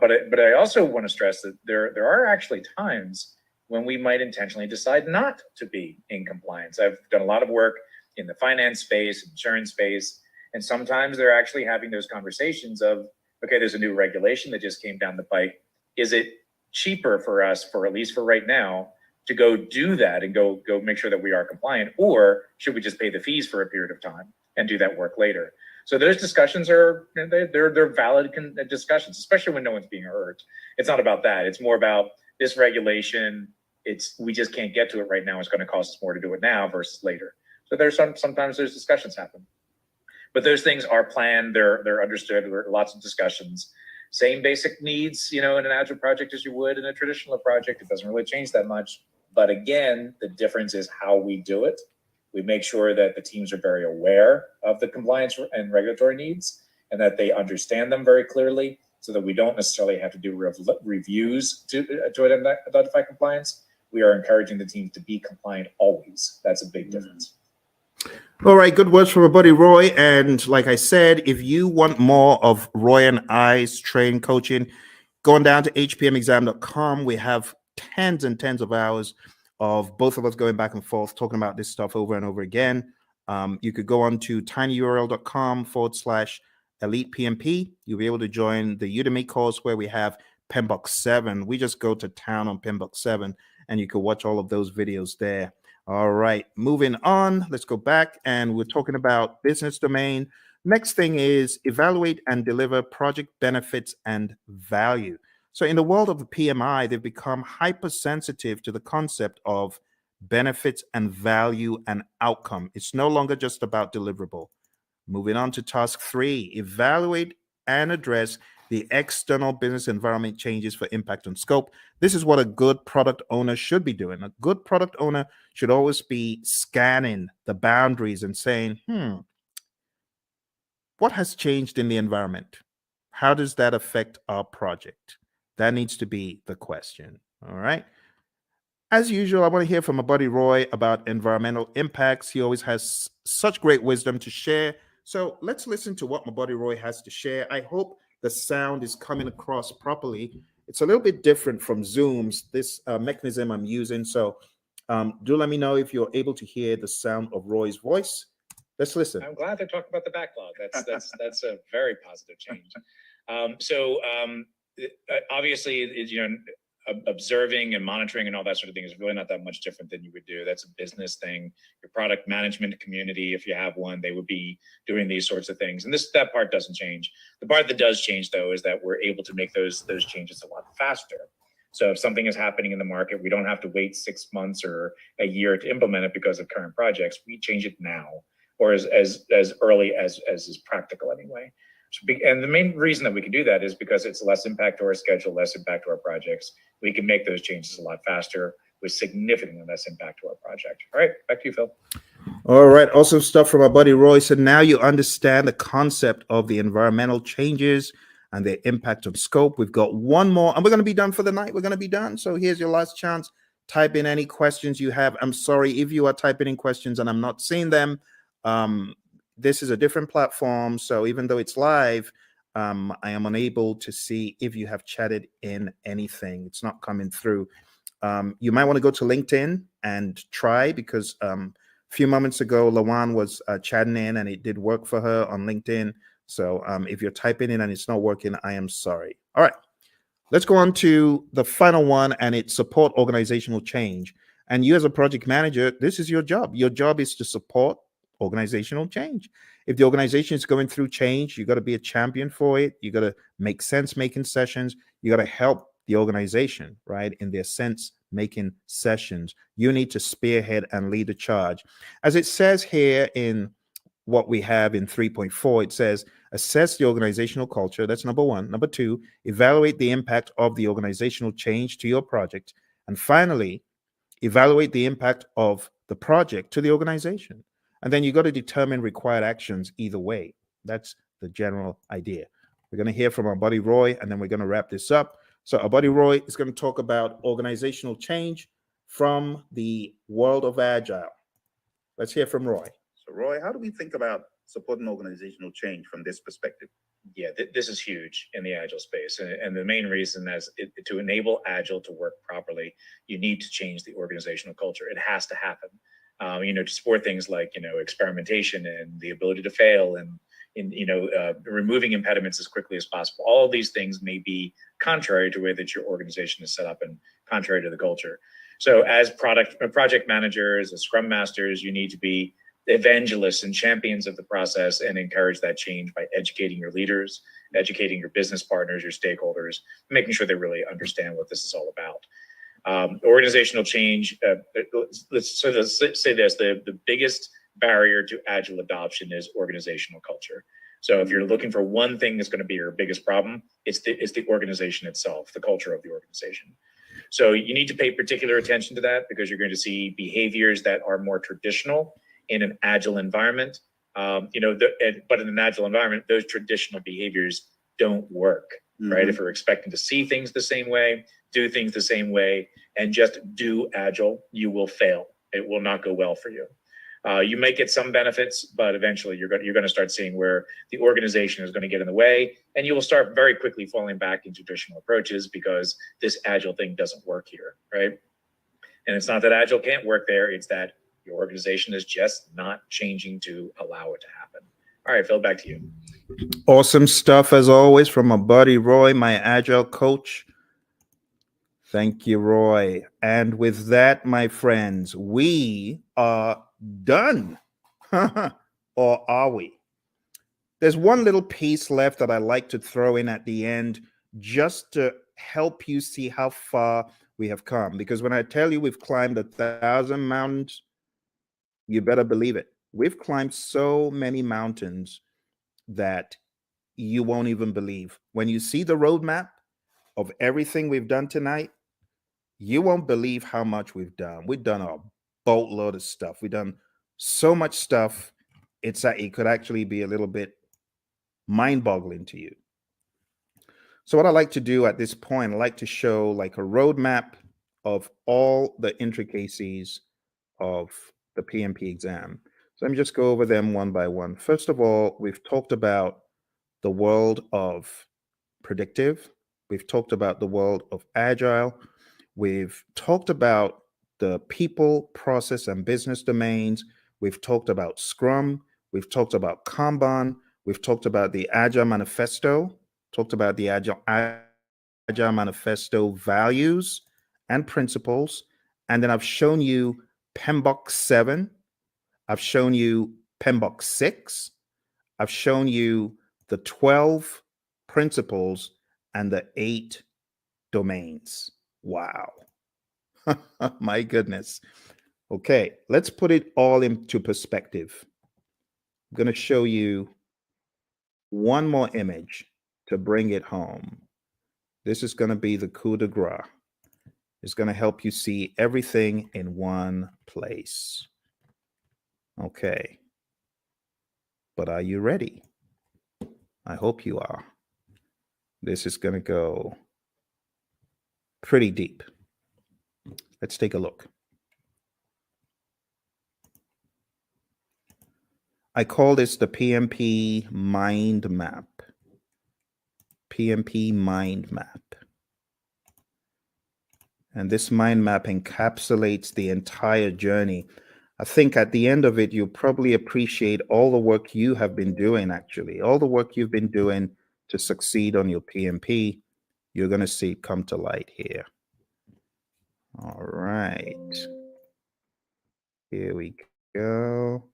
[SPEAKER 2] But I also want to stress that there are actually times when we might intentionally decide not to be in compliance. I've done a lot of work in the finance space, insurance space, and sometimes they're actually having those conversations of, okay, there's a new regulation that just came down the pike. Is it cheaper for us, for at least for right now, to go do that and go make sure that we are compliant, or should we just pay the fees for a period of time and do that work later? So those discussions they're valid discussions, especially when no one's being hurt. It's not about that. It's more about this regulation. We just can't get to it right now. It's going to cost us more to do it now versus later. So there's sometimes those discussions happen, but those things are planned. They're understood. There are lots of discussions. Same basic needs, in an agile project as you would in a traditional project. It doesn't really change that much. But again, the difference is how we do it. We make sure that the teams are very aware of the compliance and regulatory needs, and that they understand them very clearly, so that we don't necessarily have to do reviews to identify compliance. We are encouraging the teams to be compliant always. That's a big difference.
[SPEAKER 1] All right, good words from our buddy Roy. And like I said, if you want more of Roy and I's training coaching, going down to hpmexam.com, we have tens and tens of hours of both of us going back and forth talking about this stuff over and over again. You could go on to tinyurl.com/elite PMP. You'll be able to join the Udemy course where we have PMBOK 7. We just go to town on PMBOK 7, and you can watch all of those videos there. All right, moving on. Let's go back, and we're talking about business domain. Next thing is evaluate and deliver project benefits and value. So in the world of the PMI, they've become hypersensitive to the concept of benefits and value and outcome. It's no longer just about deliverable. Moving on to task 3, evaluate and address the external business environment changes for impact on scope. This is what a good product owner should be doing. A good product owner should always be scanning the boundaries and saying, what has changed in the environment? How does that affect our project? That needs to be the question. All right. As usual, I want to hear from my buddy Roy about environmental impacts. He always has such great wisdom to share. So let's listen to what my buddy Roy has to share. I hope the sound is coming across properly. It's a little bit different from Zoom's, this mechanism I'm using. So do let me know if you're able to hear the sound of Roy's voice. Let's listen.
[SPEAKER 2] I'm glad they're talking about the backlog. That's a very positive change. Obviously, observing and monitoring and all that sort of thing is really not that much different than you would do. That's a business thing. Your product management community, if you have one, they would be doing these sorts of things. And that part doesn't change. The part that does change, though, is that we're able to make those changes a lot faster. So if something is happening in the market, we don't have to wait 6 months or a year to implement it because of current projects. We change it now, or as early as is practical anyway. And the main reason that we can do that is because it's less impact to our schedule, less impact to our projects. We can make those changes a lot faster with significantly less impact to our project. All right, back to you, Phil.
[SPEAKER 1] All right, awesome stuff from our buddy Roy. So now you understand the concept of the environmental changes and their impact on scope. We've got one more, and we're going to be done for the night. We're going to be done. So here's your last chance. Type in any questions you have. I'm sorry if you are typing in questions and I'm not seeing them. This is a different platform, so even though it's live, I am unable to see if you have chatted in anything. It's not coming through. You might want to go to LinkedIn and try, because a few moments ago, Lawan was chatting in and it did work for her on LinkedIn. So if you're typing in and it's not working, I am sorry. All right, let's go on to the final one, and it's support organizational change. And you as a project manager, this is your job. Your job is to support organizational change. If the organization is going through change, you got to be a champion for it. You got to make sense making sessions. You got to help the organization, right, in their sense making sessions. You need to spearhead and lead the charge. As it says here in what we have in 3.4, it says assess the organizational culture. That's number one. Number two, evaluate the impact of the organizational change to your project. And finally, evaluate the impact of the project to the organization. And then you got to determine required actions either way. That's the general idea. We're going to hear from our buddy Roy, and then we're going to wrap this up. So our buddy Roy is going to talk about organizational change from the world of Agile. Let's hear from Roy.
[SPEAKER 3] So Roy, how do we think about supporting organizational change from this perspective?
[SPEAKER 2] Yeah, this is huge in the Agile space. And the main reason is to enable Agile to work properly, you need to change the organizational culture. It has to happen. To support things like, experimentation and the ability to fail and removing impediments as quickly as possible. All of these things may be contrary to the way that your organization is set up and contrary to the culture. So as project managers, as scrum masters, you need to be evangelists and champions of the process and encourage that change by educating your leaders, educating your business partners, your stakeholders, making sure they really understand what this is all about. Organizational change, let's say this, the biggest barrier to Agile adoption is organizational culture. So if you're looking for one thing that's going to be your biggest problem, it's the organization itself, the culture of the organization. So you need to pay particular attention to that, because you're going to see behaviors that are more traditional in an Agile environment. But in an Agile environment, those traditional behaviors don't work, right? If you're expecting to see things the same way, do things the same way, and just do Agile, you will fail. It will not go well for you. You may get some benefits, but eventually you're going to start seeing where the organization is going to get in the way, and you will start very quickly falling back into traditional approaches because this Agile thing doesn't work here, right? And it's not that Agile can't work there, it's that your organization is just not changing to allow it to happen. All right, Phil, back to you.
[SPEAKER 1] Awesome stuff as always from my buddy Roy, my Agile coach. Thank you, Roy. And with that, my friends, we are done. Or are we? There's one little piece left that I like to throw in at the end, just to help you see how far we have come. Because when I tell you we've climbed 1,000 mountains, you better believe it. We've climbed so many mountains that you won't even believe. When you see the roadmap of everything we've done tonight, you won't believe how much we've done. We've done a boatload of stuff. We've done so much stuff. It could actually be a little bit mind-boggling to you. So what I like to do at this point, I like to show like a roadmap of all the intricacies of the PMP exam. So let me just go over them one by one. First of all, we've talked about the world of predictive. We've talked about the world of agile. We've talked about the people, process, and business domains. We've talked about Scrum. We've talked about Kanban. We've talked about the Agile Manifesto, talked about the Agile Manifesto values and principles. And then I've shown you PMBOK 7. I've shown you PMBOK 6. I've shown you the 12 principles and the 8 domains. Wow. My goodness. Okay, let's put it all into perspective. I'm going to show you one more image to bring it home. This is going to be the coup de grace. It's going to help you see everything in one place. Okay. But are you ready? I hope you are. This is going to go pretty deep. Let's take a look. I call this the PMP mind map. PMP mind map. And this mind map encapsulates the entire journey. I think at the end of it, you'll probably appreciate all the work you have been doing, actually. All the work you've been doing to succeed on your PMP, you're going to see it come to light here. All right. Here we go.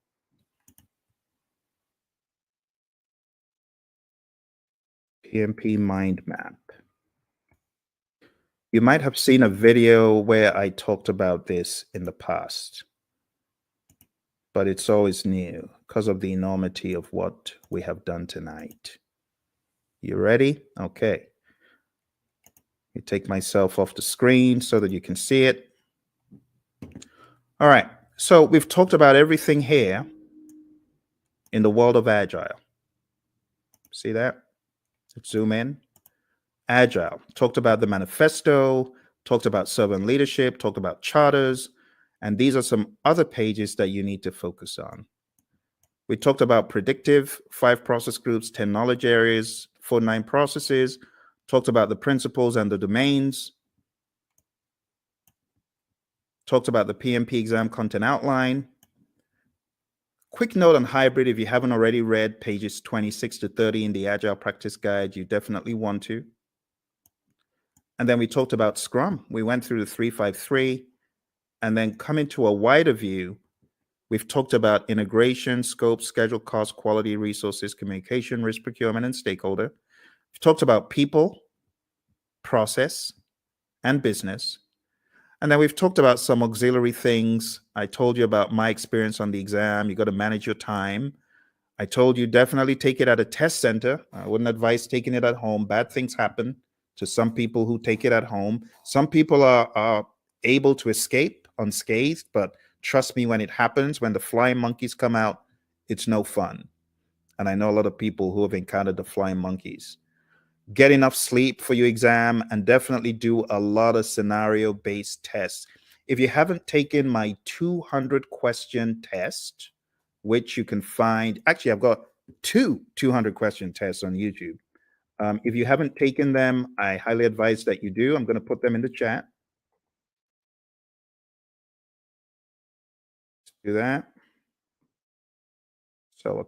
[SPEAKER 1] PMP mind map. You might have seen a video where I talked about this in the past, but it's always new because of the enormity of what we have done tonight. You ready? Okay. You take myself off the screen so that you can see it. All right. So we've talked about everything here in the world of Agile. See that? Let's zoom in. Agile. Talked about the manifesto, talked about servant leadership, talked about charters, and these are some other pages that you need to focus on. We talked about predictive, 5 process groups, 10 knowledge areas, 49 processes, talked about the principles and the domains, talked about the PMP exam content outline. Quick note on hybrid, if you haven't already read pages 26 to 30 in the Agile Practice Guide, you definitely want to. And then we talked about Scrum. We went through the 353, and then coming to a wider view, we've talked about integration, scope, schedule, cost, quality, resources, communication, risk, procurement, and stakeholder. We've talked about people, process, and business. And then we've talked about some auxiliary things. I told you about my experience on the exam. You got to manage your time. I told you definitely take it at a test center. I wouldn't advise taking it at home. Bad things happen to some people who take it at home. Some people are able to escape unscathed, but trust me, when it happens, when the flying monkeys come out, it's no fun. And I know a lot of people who have encountered the flying monkeys. Get enough sleep for your exam and definitely do a lot of scenario-based tests. If you haven't taken my 200-question test, which you can find, actually, I've got 2 200-question tests on YouTube. If you haven't taken them, I highly advise that you do. I'm going to put them in the chat. Do that. So,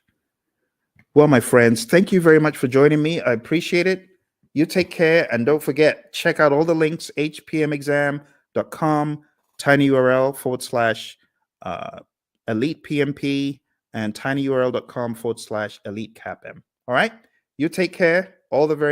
[SPEAKER 1] well, my friends, thank you very much for joining me. I appreciate it. You take care, and don't forget, check out all the links, hpmexam.com, tinyurl/elite PMP, and tinyurl.com/elite CAPM. All right? You take care. All the very